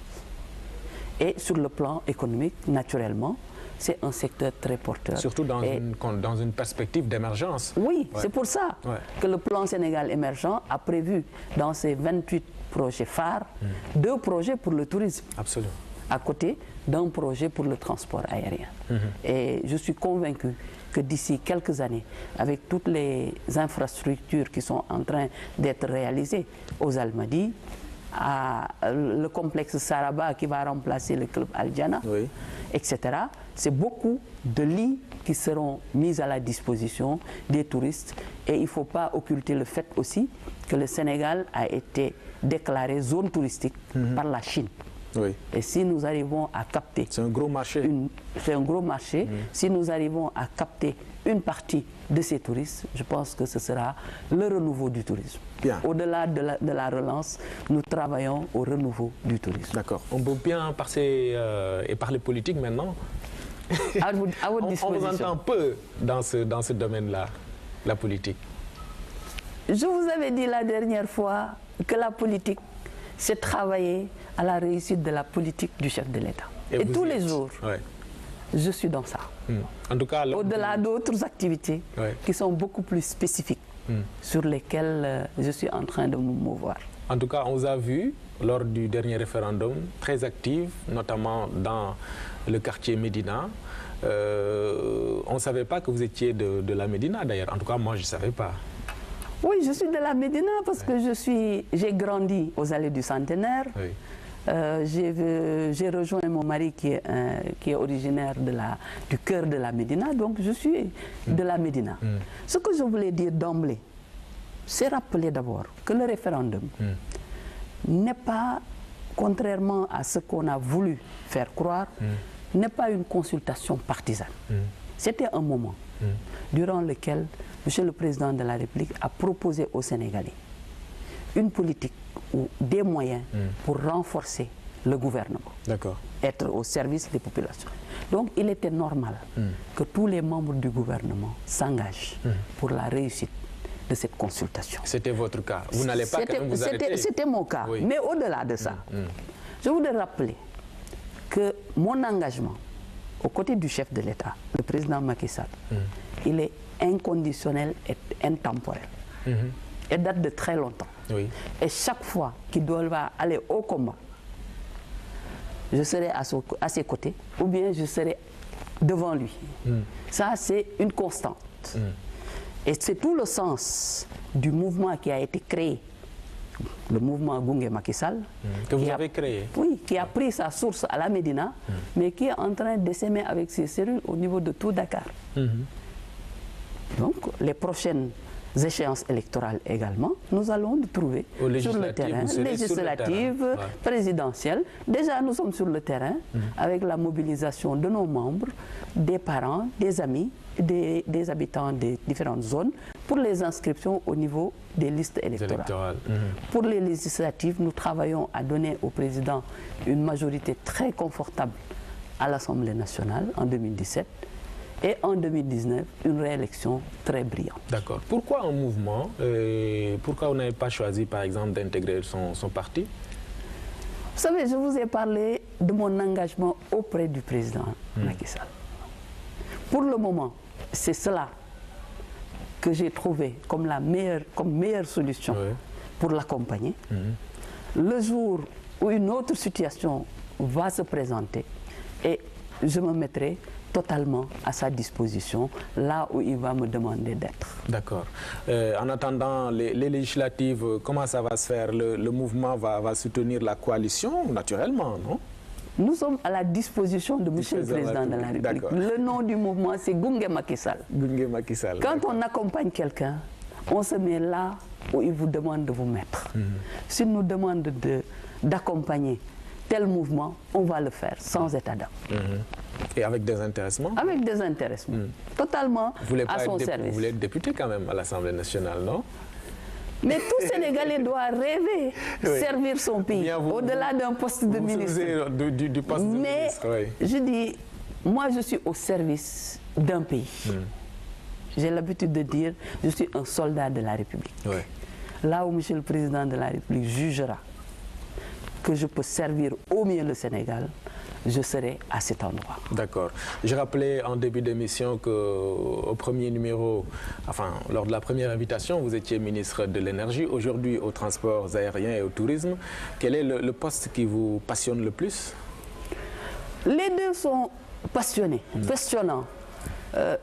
Speaker 2: Et sur le plan économique, naturellement, c'est un secteur très porteur.
Speaker 1: Surtout dans une perspective d'émergence.
Speaker 2: Oui, c'est pour ça que le plan Sénégal émergent a prévu dans ses 28 projets phares 2 projets pour le tourisme.
Speaker 1: Absolument.
Speaker 2: À côté d'un projet pour le transport aérien. Et je suis convaincu que d'ici quelques années, avec toutes les infrastructures qui sont en train d'être réalisées aux Almadies, le complexe Saraba qui va remplacer le club Al-Jana, etc. C'est beaucoup de lits qui seront mis à la disposition des touristes. Et il ne faut pas occulter le fait aussi que le Sénégal a été déclaré zone touristique par la Chine.
Speaker 1: Oui.
Speaker 2: Et si nous arrivons à capter...
Speaker 1: C'est un gros marché.
Speaker 2: C'est un gros marché. Si nous arrivons à capter une partie de ces touristes, je pense que ce sera le renouveau du tourisme. Au-delà de la relance, nous travaillons au renouveau du tourisme.
Speaker 1: D'accord. On peut bien passer et parler politique maintenant.
Speaker 2: À votre disposition.
Speaker 1: On vous entend peu dans ce domaine-là, la politique.
Speaker 2: Je vous avais dit la dernière fois que la politique, c'est travailler à la réussite de la politique du chef de l'État. Et tous les jours, je suis dans ça.
Speaker 1: En tout cas,
Speaker 2: au-delà d'autres activités qui sont beaucoup plus spécifiques, sur lesquelles je suis en train de me mouvoir.
Speaker 1: En tout cas, on vous a vu lors du dernier référendum très active, notamment dans le quartier Médina. On ne savait pas que vous étiez de la Médina d'ailleurs. En tout cas, moi, je ne savais pas.
Speaker 2: Oui, je suis de la Médina parce que j'ai grandi aux allées du Centenaire.
Speaker 1: Oui.
Speaker 2: J'ai rejoint mon mari qui est originaire du cœur de la Médina, donc je suis de la Médina. Ce que je voulais dire d'emblée, c'est rappeler d'abord que le référendum n'est pas, contrairement à ce qu'on a voulu faire croire, n'est pas une consultation partisane. C'était un moment durant lequel M. le Président de la République a proposé aux Sénégalais une politique ou des moyens pour renforcer le gouvernement, être au service des populations. Donc il était normal que tous les membres du gouvernement s'engagent pour la réussite de cette consultation.
Speaker 1: C'était votre cas. Vous n'allez pas quand même vous arrêter.
Speaker 2: C'était mon cas. Oui. Mais au-delà de ça, je voudrais rappeler que mon engagement aux côtés du chef de l'État, le président Macky Sall, il est inconditionnel et intemporel. Et date de très longtemps.
Speaker 1: Oui.
Speaker 2: Et chaque fois qu'il doit aller au combat, je serai à ses côtés ou bien je serai devant lui. Ça, c'est une constante. Et c'est tout le sens du mouvement qui a été créé, le mouvement Gunge Macky Sall.
Speaker 1: Que vous avez créé.
Speaker 2: Oui, qui a pris sa source à la Médina, mais qui est en train d'essaimer avec ses cellules au niveau de tout Dakar. Donc, les prochaines échéances électorales également, nous allons nous trouver sur le terrain, législatives, présidentielles. Déjà, nous sommes sur le terrain avec la mobilisation de nos membres, des parents, des amis, des habitants des différentes zones pour les inscriptions au niveau des listes électorales. Pour les législatives, nous travaillons à donner au président une majorité très confortable à l'Assemblée nationale en 2017. Et en 2019, une réélection très brillante.
Speaker 1: D'accord. Pourquoi un mouvement pourquoi vous n'avez pas choisi, par exemple, d'intégrer son parti?
Speaker 2: Vous savez, je vous ai parlé de mon engagement auprès du président Macky Sall. Pour le moment, c'est cela que j'ai trouvé comme meilleure solution pour l'accompagner. Le jour où une autre situation va se présenter, et je me mettrai totalement à sa disposition, là où il va me demander d'être.
Speaker 1: D'accord. En attendant les législatives, comment ça va se faire? Le mouvement va soutenir la coalition, naturellement, non?
Speaker 2: Nous sommes à la disposition de M. le Président de la République. Le nom du mouvement, c'est Gunge Macky Sall.
Speaker 1: Gunge Macky Sall.
Speaker 2: Quand on accompagne quelqu'un, on se met là où il vous demande de vous mettre. S'il nous demande d'accompagner tel mouvement, on va le faire sans état d'âme.
Speaker 1: Et avec des intéressements? Avec des intéressements,
Speaker 2: totalement à son service.
Speaker 1: Vous voulez être député quand même à l'Assemblée nationale, non?
Speaker 2: Mais tout Sénégalais doit rêver servir son pays, au-delà d'un poste de ministre.
Speaker 1: Du poste de ministre,
Speaker 2: je dis, moi je suis au service d'un pays. J'ai l'habitude de dire, je suis un soldat de la République. Là où M. le Président de la République jugera que je peux servir au mieux le Sénégal, je serai à cet endroit.
Speaker 1: D'accord. Je rappelais en début d'émission qu'au premier numéro, enfin, lors de la première invitation, vous étiez ministre de l'Énergie. Aujourd'hui, aux transports aériens et au tourisme. Quel est le poste qui vous passionne le plus?
Speaker 2: Les deux sont passionnants.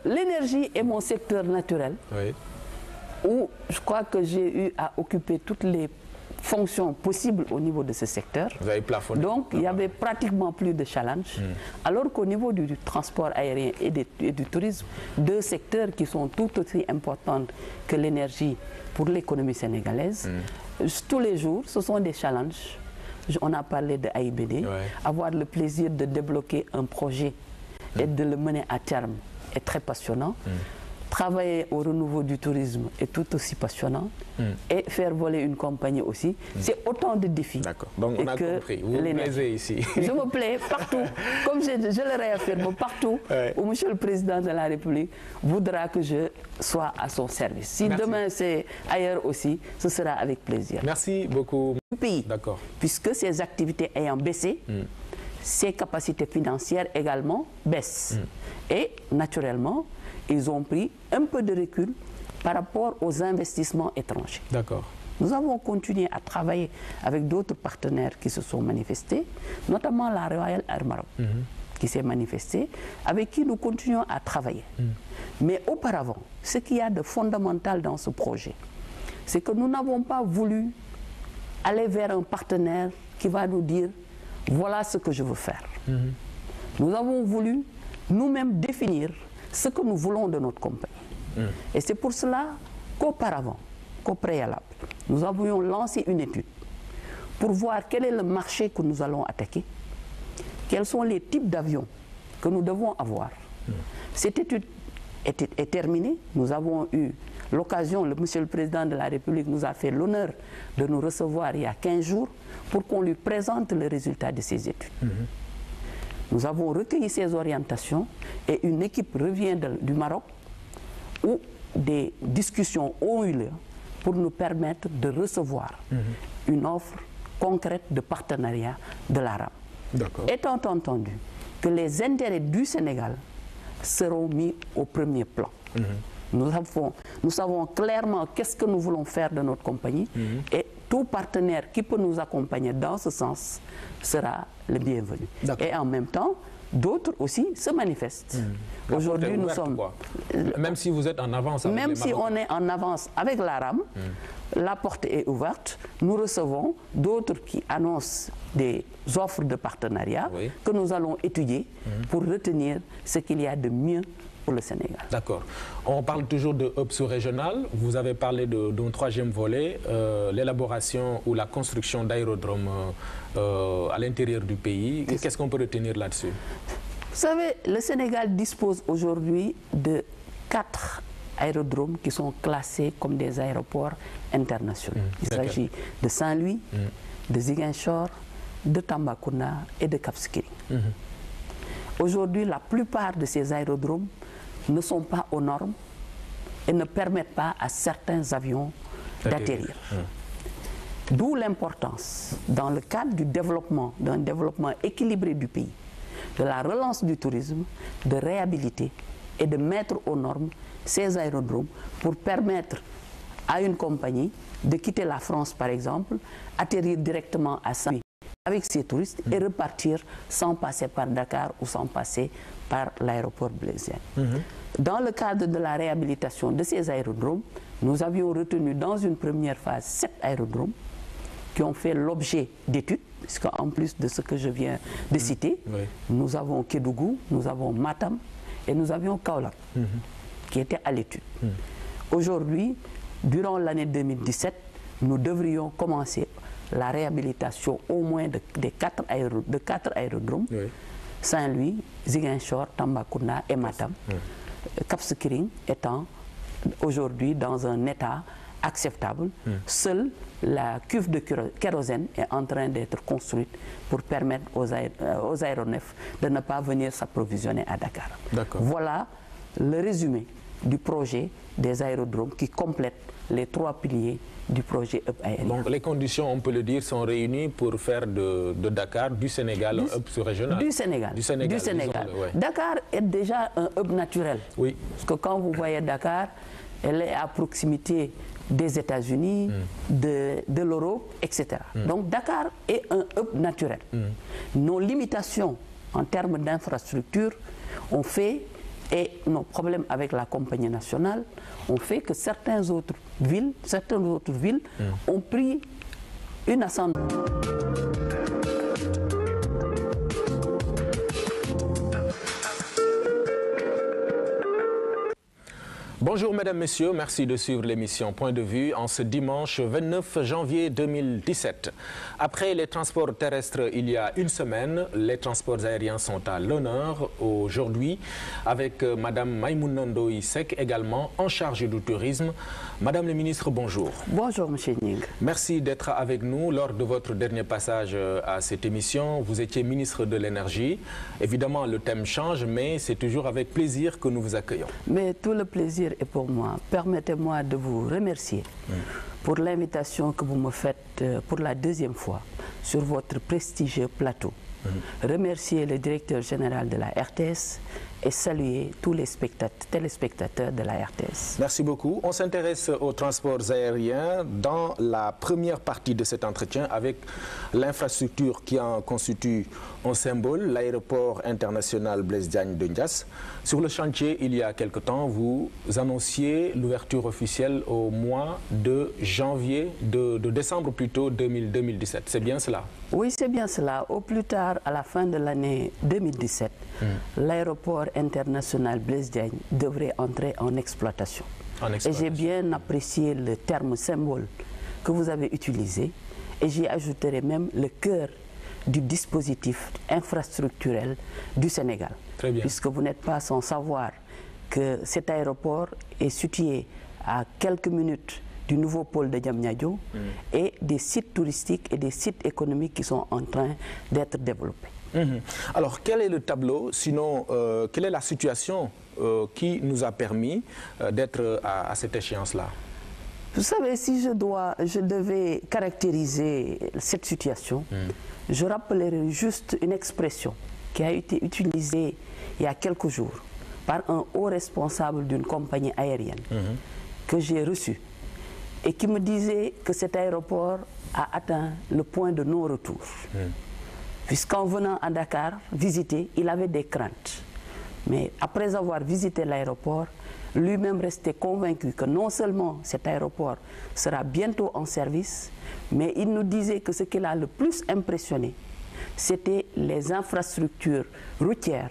Speaker 2: L'énergie est mon secteur naturel, où je crois que j'ai eu à occuper toutes les fonctions possibles au niveau de ce secteur.
Speaker 1: Vous avez plafonné.
Speaker 2: Donc, il y avait pratiquement plus de challenge. Alors qu'au niveau du transport aérien et du tourisme, deux secteurs qui sont tout aussi importants que l'énergie pour l'économie sénégalaise, tous les jours, ce sont des challenges on a parlé de AIBD, avoir le plaisir de débloquer un projet et de le mener à terme est très passionnant. Travailler au renouveau du tourisme est tout aussi passionnant. Et faire voler une compagnie aussi, c'est autant de défis.
Speaker 1: D'accord, donc on a compris. Vous vous plaisez ici.
Speaker 2: Je me plais partout, comme je le réaffirme, partout où M. le Président de la République voudra que je sois à son service. Si demain c'est ailleurs aussi, ce sera avec plaisir.
Speaker 1: Merci beaucoup.
Speaker 2: Pays, puisque ses activités ayant baissé, ses capacités financières également baissent. Et naturellement, ils ont pris un peu de recul par rapport aux investissements étrangers.
Speaker 1: D'accord.
Speaker 2: Nous avons continué à travailler avec d'autres partenaires qui se sont manifestés, notamment la Royal Air Maroc, qui s'est manifestée, avec qui nous continuons à travailler. Mais auparavant, ce qu'il y a de fondamental dans ce projet, c'est que nous n'avons pas voulu aller vers un partenaire qui va nous dire « voilà ce que je veux faire ». Nous avons voulu nous-mêmes définir ce que nous voulons de notre compagnie. Et c'est pour cela qu'auparavant, qu'au préalable, nous avions lancé une étude pour voir quel est le marché que nous allons attaquer, quels sont les types d'avions que nous devons avoir. Cette étude est terminée. Nous avons eu l'occasion, Monsieur le Président de la République nous a fait l'honneur de nous recevoir il y a 15 jours pour qu'on lui présente le résultat de ces études. Nous avons recueilli ces orientations et une équipe revient du Maroc où des discussions ont eu lieu pour nous permettre de recevoir une offre concrète de partenariat de la RAM. Étant entendu que les intérêts du Sénégal seront mis au premier plan. Nous savons clairement qu'est-ce que nous voulons faire de notre compagnie et tout partenaire qui peut nous accompagner dans ce sens sera le bienvenu. Et en même temps, d'autres aussi se manifestent.
Speaker 1: Aujourd'hui, nous sommes... Même si vous êtes en avance avec
Speaker 2: Même si on est en avance avec la RAM, la porte est ouverte. Nous recevons d'autres qui annoncent des offres de partenariat que nous allons étudier pour retenir ce qu'il y a de mieux pour le Sénégal.
Speaker 1: D'accord. On parle toujours de hub sous-régional. Vous avez parlé d'un troisième volet, l'élaboration ou la construction d'aérodromes à l'intérieur du pays. Qu'est-ce qu'on peut retenir là-dessus?
Speaker 2: Vous savez, le Sénégal dispose aujourd'hui de 4 aérodromes qui sont classés comme des aéroports internationaux. Il s'agit de Saint-Louis, de Ziguinchor, de Tambacounda et de Cap Skirring. Aujourd'hui, la plupart de ces aérodromes ne sont pas aux normes et ne permettent pas à certains avions d'atterrir. D'où l'importance, dans le cadre du développement, d'un développement équilibré du pays, de la relance du tourisme, de réhabiliter et de mettre aux normes ces aérodromes pour permettre à une compagnie de quitter la France, par exemple, atterrir directement à Saint-Louis avec ses touristes et repartir sans passer par Dakar ou sans passer par l'aéroport Blaise Diagne. Dans le cadre de la réhabilitation de ces aérodromes, nous avions retenu dans une première phase 7 aérodromes qui ont fait l'objet d'études, puisqu'en plus de ce que je viens de citer, nous avons Kédougou, nous avons Matam et nous avions Kaolack qui étaient à l'étude. Aujourd'hui, durant l'année 2017, nous devrions commencer la réhabilitation au moins de 4 aérodromes, Saint-Louis, Ziguinchor, Tambacounda et Matam, Cap Skirring étant aujourd'hui dans un état acceptable. Seule la cuve de kérosène est en train d'être construite pour permettre aux aéronefs de ne pas venir s'approvisionner à Dakar. Voilà le résumé du projet des aérodromes qui complète les 3 piliers du projet hub aérien.
Speaker 1: Donc les conditions, on peut le dire, sont réunies pour faire de Dakar, du Sénégal, un hub sous-régional.
Speaker 2: Du Sénégal. Dakar est déjà un hub naturel. Parce que quand vous voyez Dakar, elle est à proximité des États-Unis, de l'Europe, etc. Donc Dakar est un hub naturel. Nos limitations en termes d'infrastructure ont fait, et nos problèmes avec la compagnie nationale, ont fait que certaines autres villes ont pris une ascendance.
Speaker 1: Bon. Bonjour mesdames, messieurs, merci de suivre l'émission Point de vue en ce dimanche 29 janvier 2017. Après les transports terrestres il y a une semaine, les transports aériens sont à l'honneur aujourd'hui avec madame Maïmouna Ndoye Seck également en charge du tourisme. Madame le ministre, bonjour.
Speaker 2: Bonjour monsieur Ning.
Speaker 1: Merci d'être avec nous lors de votre dernier passage à cette émission. Vous étiez ministre de l'énergie. Évidemment le thème change mais c'est toujours avec plaisir que nous vous accueillons. Mais
Speaker 2: tout le plaisir est pour moi. Permettez-moi de vous remercier pour l'invitation que vous me faites pour la deuxième fois sur votre prestigieux plateau. Remercier le directeur général de la RTS et saluer tous les téléspectateurs de la RTS.
Speaker 1: Merci beaucoup. On s'intéresse aux transports aériens dans la première partie de cet entretien avec l'infrastructure qui en constitue un symbole, l'aéroport international Blaise Diagne de Ndiass. Sur le chantier, il y a quelque temps, vous annonciez l'ouverture officielle au mois de janvier, de décembre plutôt 2017. C'est bien cela?
Speaker 2: Oui, c'est bien cela. Au plus tard, à la fin de l'année 2017, l'aéroport international Blaise Diagne devrait entrer en exploitation. Et j'ai bien apprécié le terme symbole que vous avez utilisé et j'y ajouterai même le cœur du dispositif infrastructurel du Sénégal.
Speaker 1: Très bien.
Speaker 2: Puisque vous n'êtes pas sans savoir que cet aéroport est situé à quelques minutes du nouveau pôle de Diamniadio et des sites touristiques et des sites économiques qui sont en train d'être développés.
Speaker 1: Alors, quel est le tableau, sinon, quelle est la situation qui nous a permis d'être à cette échéance-là?
Speaker 2: Vous savez, si je devais caractériser cette situation, je rappellerai juste une expression qui a été utilisée il y a quelques jours par un haut responsable d'une compagnie aérienne que j'ai reçu et qui me disait que cet aéroport a atteint le point de non-retour. Puisqu'en venant à Dakar visiter, il avait des craintes. Mais après avoir visité l'aéroport, lui-même restait convaincu que non seulement cet aéroport sera bientôt en service, mais il nous disait que ce qui l'a le plus impressionné, c'était les infrastructures routières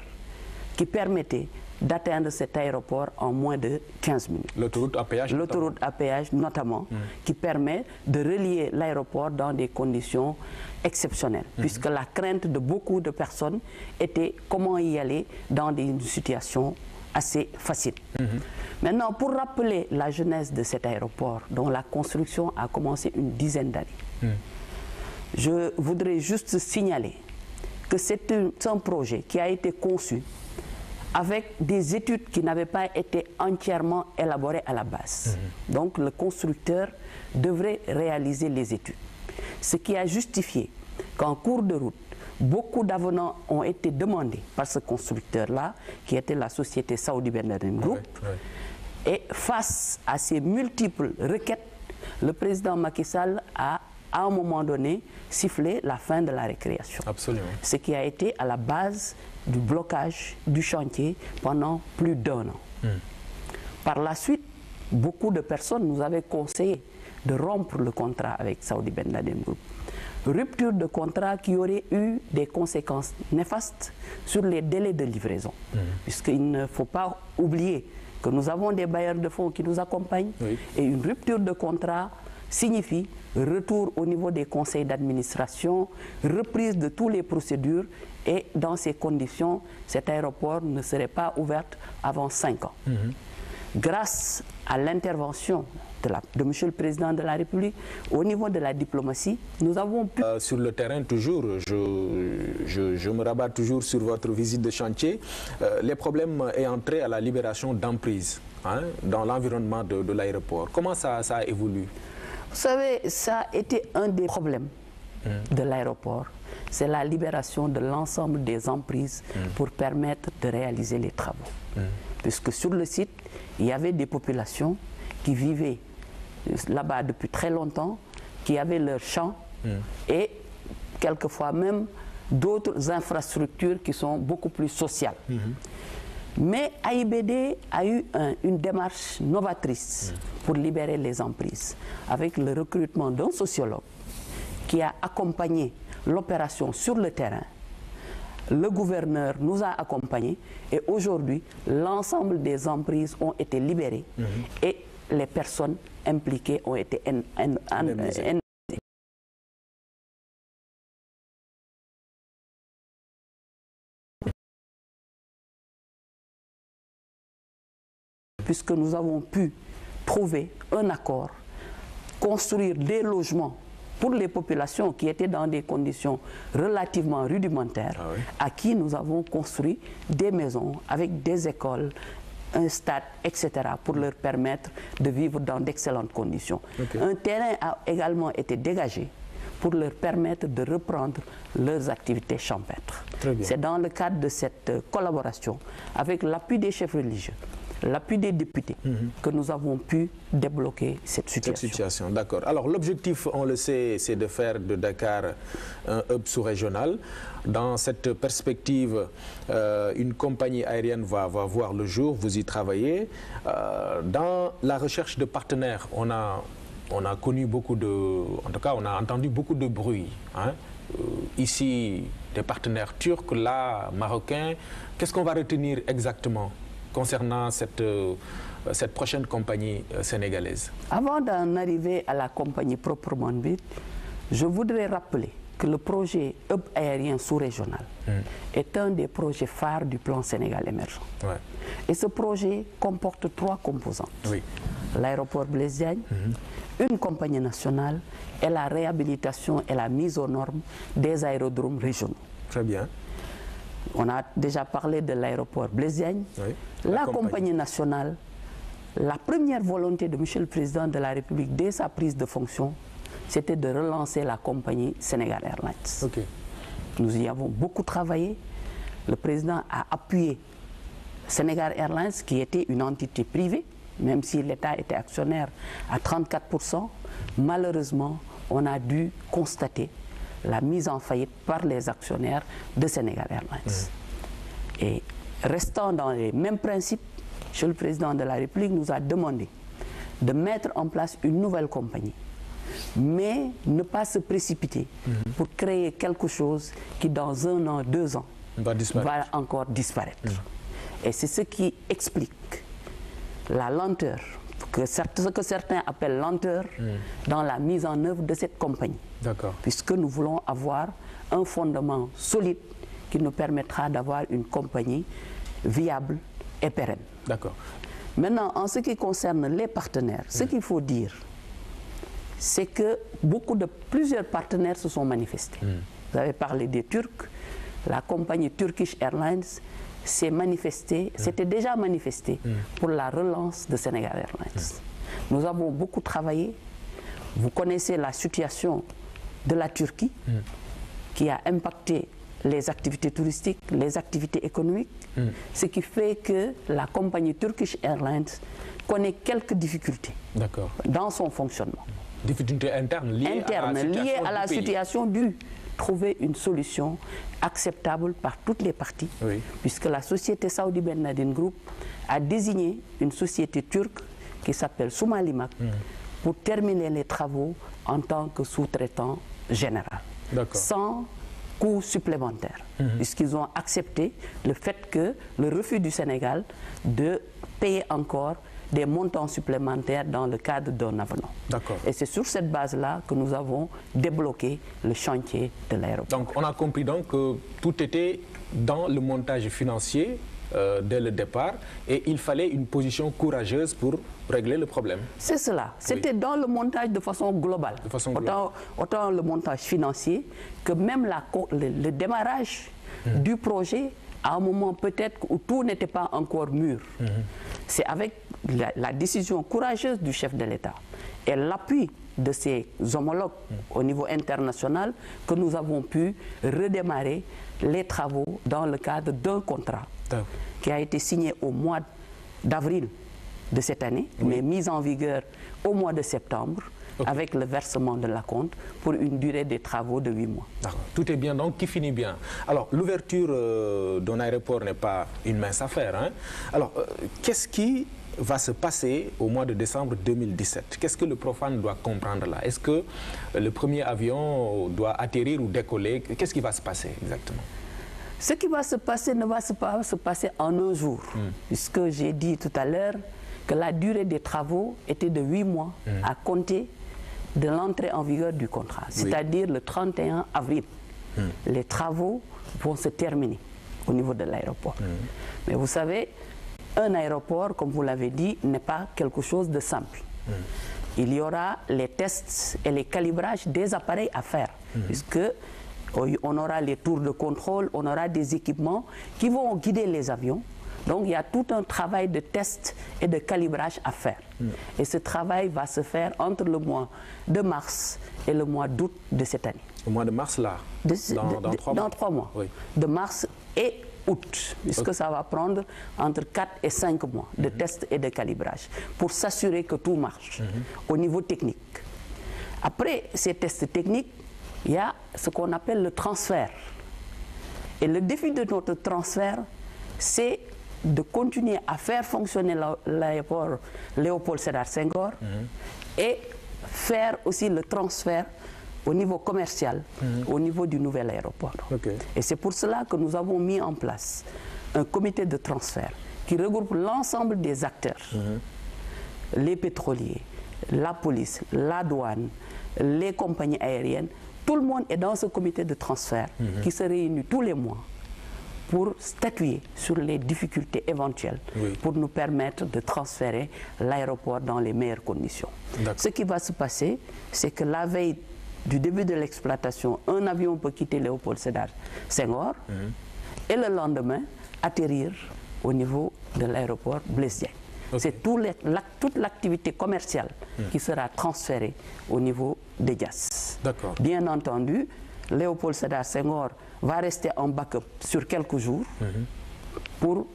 Speaker 2: qui permettaient d'atteindre cet aéroport en moins de 15 minutes.
Speaker 1: L'autoroute à péage.
Speaker 2: L'autoroute à péage notamment, qui permet de relier l'aéroport dans des conditions exceptionnelles, puisque la crainte de beaucoup de personnes était comment y aller dans une situation assez facile. Maintenant, pour rappeler la genèse de cet aéroport, dont la construction a commencé une dizaine d'années, je voudrais juste signaler que c'est un projet qui a été conçu avec des études qui n'avaient pas été entièrement élaborées à la base. Donc le constructeur devrait réaliser les études. Ce qui a justifié qu'en cours de route, beaucoup d'avenants ont été demandés par ce constructeur-là, qui était la société Saudi Ben Laden Group. Et face à ces multiples requêtes, le président Macky Sall a, à un moment donné, sifflé la fin de la récréation.
Speaker 1: Absolument.
Speaker 2: Ce qui a été à la base du blocage du chantier pendant plus d'1 an. Par la suite, beaucoup de personnes nous avaient conseillé de rompre le contrat avec Saudi Ben Laden Group. Rupture de contrat qui aurait eu des conséquences néfastes sur les délais de livraison. Puisqu'il ne faut pas oublier que nous avons des bailleurs de fonds qui nous accompagnent et une rupture de contrat signifie retour au niveau des conseils d'administration, reprise de toutes les procédures et dans ces conditions, cet aéroport ne serait pas ouvert avant 5 ans. Grâce à l'intervention de M. le Président de la République, au niveau de la diplomatie, nous avons pu...
Speaker 1: Sur le terrain, toujours, je me rabats toujours sur votre visite de chantier, les problèmes ayant trait à la libération d'emprises dans l'environnement de l'aéroport. Comment ça a évolué?
Speaker 2: Vous savez, ça a été un des problèmes de l'aéroport. C'est la libération de l'ensemble des emprises pour permettre de réaliser les travaux. Puisque sur le site, il y avait des populations qui vivaient là-bas depuis très longtemps, qui avaient leurs champs et quelquefois même d'autres infrastructures qui sont beaucoup plus sociales. Mais AIBD a eu une démarche novatrice pour libérer les emprises, avec le recrutement d'un sociologue qui a accompagné l'opération sur le terrain, Le gouverneur nous a accompagnés et aujourd'hui, l'ensemble des emprises ont été libérées et les personnes impliquées ont été indemnisées. Puisque nous avons pu trouver un accord, construire des logements pour les populations qui étaient dans des conditions relativement rudimentaires, à qui nous avons construit des maisons avec des écoles, un stade, etc., pour leur permettre de vivre dans d'excellentes conditions. Un terrain a également été dégagé pour leur permettre de reprendre leurs activités champêtres. C'est dans le cadre de cette collaboration, avec l'appui des chefs religieux, l'appui des députés, que nous avons pu débloquer cette situation.
Speaker 1: D'accord. Alors l'objectif, on le sait, c'est de faire de Dakar un hub sous-régional. Dans cette perspective, une compagnie aérienne va voir le jour, vous y travaillez. Dans la recherche de partenaires, on a connu beaucoup de... En tout cas, on a entendu beaucoup de bruit. Ici, des partenaires turcs, là, marocains. Qu'est-ce qu'on va retenir exactement concernant cette prochaine compagnie sénégalaise?
Speaker 2: Avant d'en arriver à la compagnie proprement dite, je voudrais rappeler que le projet hub aérien sous-régional est un des projets phares du plan Sénégal émergent. Et ce projet comporte 3 composantes. L'aéroport Blaise Diagne, une compagnie nationale et la réhabilitation et la mise aux normes des aérodromes régionaux.
Speaker 1: Très bien.
Speaker 2: On a déjà parlé de l'aéroport Blaise Diagne. La compagnie nationale, la première volonté de M. le Président de la République dès sa prise de fonction, c'était de relancer la compagnie Sénégal Airlines. Nous y avons beaucoup travaillé. Le Président a appuyé Sénégal Airlines, qui était une entité privée, même si l'État était actionnaire à 34%. Malheureusement, on a dû constater la mise en faillite par les actionnaires de Sénégal Airlines. Et restant dans les mêmes principes, M. le Président de la République nous a demandé de mettre en place une nouvelle compagnie, mais ne pas se précipiter pour créer quelque chose qui dans 1 an, 2 ans va encore disparaître. Et c'est ce qui explique la lenteur, ce que certains appellent lenteur dans la mise en œuvre de cette compagnie. Puisque nous voulons avoir un fondement solide qui nous permettra d'avoir une compagnie viable et pérenne. Maintenant, en ce qui concerne les partenaires, ce qu'il faut dire, c'est que plusieurs partenaires se sont manifestés. Vous avez parlé des Turcs, la compagnie Turkish Airlines s'est manifestée, s'était déjà manifestée pour la relance de Sénégal Airlines. Nous avons beaucoup travaillé. Vous connaissez la situation de la Turquie qui a impacté les activités touristiques, les activités économiques, ce qui fait que la compagnie Turkish Airlines connaît quelques difficultés dans son fonctionnement.
Speaker 1: Difficultés internes liées
Speaker 2: à la situation due. Trouver une solution acceptable par toutes les parties, puisque la société Saudi Ben Nadine Group a désigné une société turque qui s'appelle Soumalimak pour terminer les travaux en tant que sous-traitant général, sans coût supplémentaire, puisqu'ils ont accepté le fait que le refus du Sénégal de payer encore des montants supplémentaires dans le cadre d'un avenant. Et c'est sur cette base-là que nous avons débloqué le chantier de l'aéroport.
Speaker 1: Donc on a compris donc que tout était dans le montage financier dès le départ et il fallait une position courageuse pour régler le problème.
Speaker 2: C'est cela. C'était dans le montage de façon globale. Autant le montage financier que même le démarrage du projet à un moment peut-être où tout n'était pas encore mûr. C'est avec la décision courageuse du chef de l'État et l'appui de ses homologues au niveau international que nous avons pu redémarrer les travaux dans le cadre d'un contrat qui a été signé au mois d'avril de cette année, mais mis en vigueur au mois de septembre, avec le versement de l'acompte pour une durée des travaux de 8 mois.
Speaker 1: Tout est bien donc, qui finit bien. Alors, l'ouverture d'un aéroport n'est pas une mince affaire. Alors, qu'est-ce qui va se passer au mois de décembre 2017? Qu'est-ce que le profane doit comprendre là? Est-ce que le premier avion doit atterrir ou décoller? Qu'est-ce qui va se passer exactement?
Speaker 2: Ce qui va se passer ne va pas se passer en un jour, puisque j'ai dit tout à l'heure que la durée des travaux était de 8 mois à compter de l'entrée en vigueur du contrat, c'est-à-dire le 31 avril. Les travaux vont se terminer au niveau de l'aéroport. Mais vous savez, un aéroport, comme vous l'avez dit, n'est pas quelque chose de simple. Il y aura les tests et les calibrages des appareils à faire, puisque on aura les tours de contrôle, on aura des équipements qui vont guider les avions. Donc il y a tout un travail de test et de calibrage à faire. Et ce travail va se faire entre le mois de mars et le mois d'août de cette année.
Speaker 1: Au mois de mars, là,
Speaker 2: dans 3 mois.
Speaker 1: Oui.
Speaker 2: De mars et août, puisque ça va prendre entre 4 et 5 mois de tests et de calibrage pour s'assurer que tout marche au niveau technique. Après ces tests techniques, il y a ce qu'on appelle le transfert. Et le défi de notre transfert, c'est de continuer à faire fonctionner l'aéroport Léopold Sédar Senghor et faire aussi le transfert au niveau commercial, au niveau du nouvel aéroport. Et c'est pour cela que nous avons mis en place un comité de transfert qui regroupe l'ensemble des acteurs, les pétroliers, la police, la douane, les compagnies aériennes. Tout le monde est dans ce comité de transfert qui se réunit tous les mois pour statuer sur les difficultés éventuelles, pour nous permettre de transférer l'aéroport dans les meilleures conditions. Ce qui va se passer, c'est que la veille du début de l'exploitation, un avion peut quitter Léopold Sédar Senghor et le lendemain atterrir au niveau de l'aéroport Blaise Diagne. C'est toute l'activité commerciale qui sera transférée au niveau de Diass. Bien entendu, Léopold Sédar Senghor va rester en backup sur quelques jours pour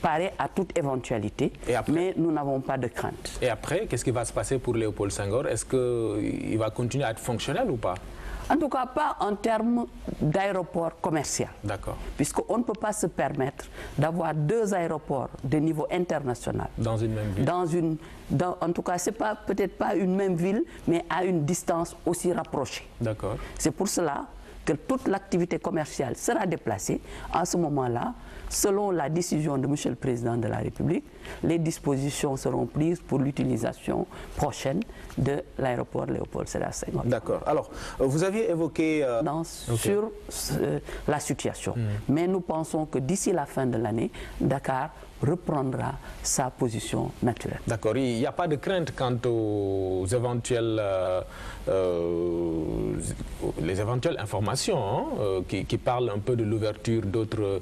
Speaker 2: parer à toute éventualité, mais nous n'avons pas de crainte.
Speaker 1: Et après, qu'est-ce qui va se passer pour Léopold Senghor? Est-ce qu'il va continuer à être fonctionnel ou pas?
Speaker 2: En tout cas, pas en termes d'aéroport commercial. Puisqu'on ne peut pas se permettre d'avoir 2 aéroports de niveau international.
Speaker 1: Dans une même ville.
Speaker 2: En tout cas, ce n'est peut-être pas une même ville, mais à une distance aussi rapprochée. C'est pour cela que toute l'activité commerciale sera déplacée. À ce moment-là, selon la décision de M. le Président de la République, les dispositions seront prises pour l'utilisation prochaine de l'aéroport Léopold Sédar Senghor.
Speaker 1: Alors, vous aviez évoqué...
Speaker 2: sur la situation. Mais nous pensons que d'ici la fin de l'année, Dakar reprendra sa position naturelle.
Speaker 1: Il n'y a pas de crainte quant aux éventuelles, les éventuelles informations qui parlent un peu de l'ouverture d'autres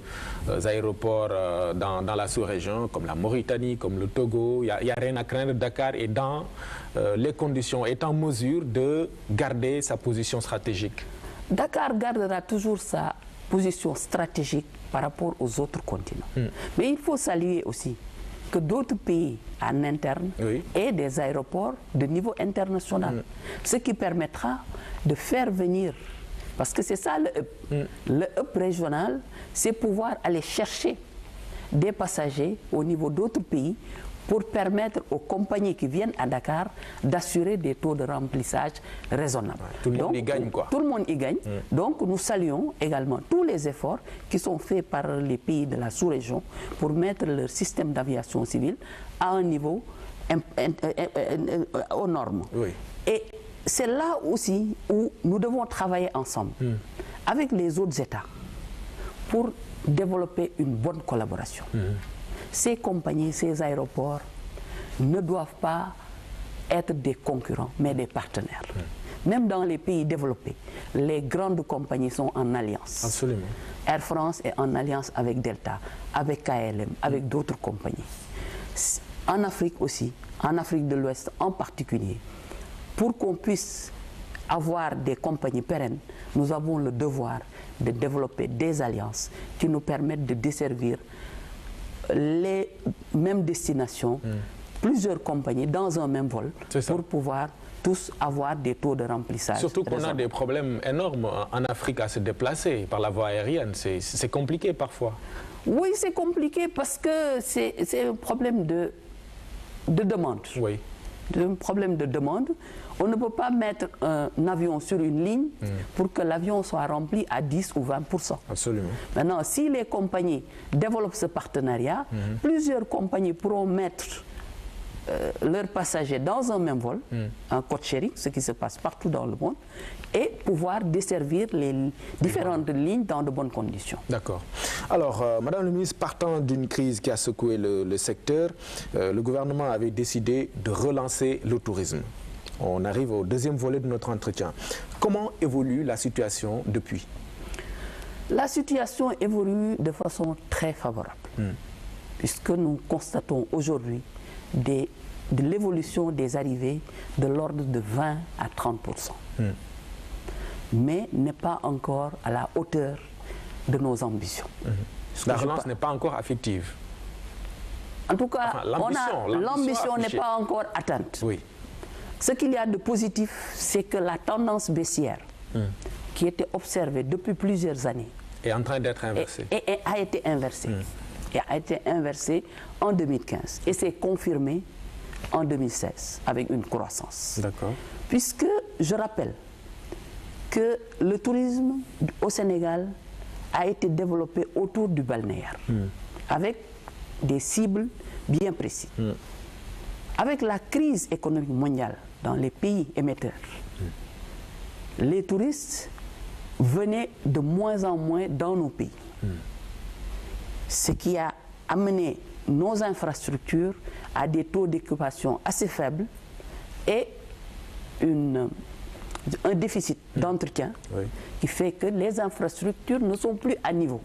Speaker 1: aéroports dans la sous-région, comme la Mauritanie, comme le Togo. Il n'y a rien à craindre. Dakar est dans les conditions, est en mesure de garder sa position stratégique.
Speaker 2: Dakar gardera toujours sa position stratégique par rapport aux autres continents. Mais il faut saluer aussi que d'autres pays en interne aient des aéroports de niveau international, ce qui permettra de faire venir, parce que c'est ça le hub. Le hub régional, c'est pouvoir aller chercher des passagers au niveau d'autres pays pour permettre aux compagnies qui viennent à Dakar d'assurer des taux de remplissage raisonnables.
Speaker 1: Tout le monde y gagne, quoi.
Speaker 2: Tout le monde y gagne. Donc nous saluons également tous les efforts qui sont faits par les pays de la sous-région pour mettre leur système d'aviation civile à un niveau aux normes. Et c'est là aussi où nous devons travailler ensemble avec les autres États pour développer une bonne collaboration. Ces compagnies, ces aéroports ne doivent pas être des concurrents, mais des partenaires. Même dans les pays développés, les grandes compagnies sont en alliance.
Speaker 1: Absolument.
Speaker 2: Air France est en alliance avec Delta, avec KLM, avec d'autres compagnies. En Afrique aussi, en Afrique de l'Ouest en particulier, pour qu'on puisse avoir des compagnies pérennes, nous avons le devoir de développer des alliances qui nous permettent de desservir les mêmes destinations, plusieurs compagnies dans un même vol, pour pouvoir tous avoir des taux de remplissage.
Speaker 1: Surtout qu'on a des problèmes énormes en Afrique à se déplacer par la voie aérienne. C'est compliqué parfois.
Speaker 2: Oui, c'est compliqué parce que c'est un problème de demande. Un problème de demande. On ne peut pas mettre un avion sur une ligne pour que l'avion soit rempli à 10 ou 20%.
Speaker 1: Absolument.
Speaker 2: Maintenant, si les compagnies développent ce partenariat, plusieurs compagnies pourront mettre leurs passagers dans un même vol, un code sharing, ce qui se passe partout dans le monde, et pouvoir desservir les différentes lignes dans de bonnes conditions.
Speaker 1: D'accord. Alors, Madame le ministre, partant d'une crise qui a secoué le secteur, le gouvernement avait décidé de relancer le tourisme. On arrive au deuxième volet de notre entretien. Comment évolue la situation depuis?
Speaker 2: La situation évolue de façon très favorable, puisque nous constatons aujourd'hui de l'évolution des arrivées de l'ordre de 20 à 30%. Mais n'est pas encore à la hauteur de nos ambitions.
Speaker 1: La relance n'est pas encore effective.
Speaker 2: En tout cas,
Speaker 1: enfin,
Speaker 2: l'ambition n'est pas encore atteinte.
Speaker 1: Oui.
Speaker 2: Ce qu'il y a de positif, c'est que la tendance baissière qui était observée depuis plusieurs années
Speaker 1: est en train d'être inversée.
Speaker 2: Et a été inversée. Et a été inversée en 2015. Et c'est confirmé en 2016 avec une croissance.
Speaker 1: D'accord.
Speaker 2: Puisque je rappelle que le tourisme au Sénégal a été développé autour du balnéaire avec des cibles bien précises. Avec la crise économique mondiale dans les pays émetteurs, les touristes venaient de moins en moins dans nos pays. Ce qui a amené nos infrastructures à des taux d'occupation assez faibles et un déficit d'entretien qui fait que les infrastructures ne sont plus à niveau.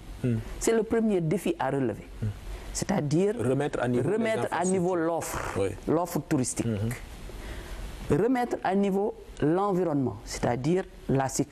Speaker 2: C'est le premier défi à relever. C'est-à-dire remettre à niveau l'offre touristique. Remettre à niveau l'environnement, c'est-à-dire la sécurité.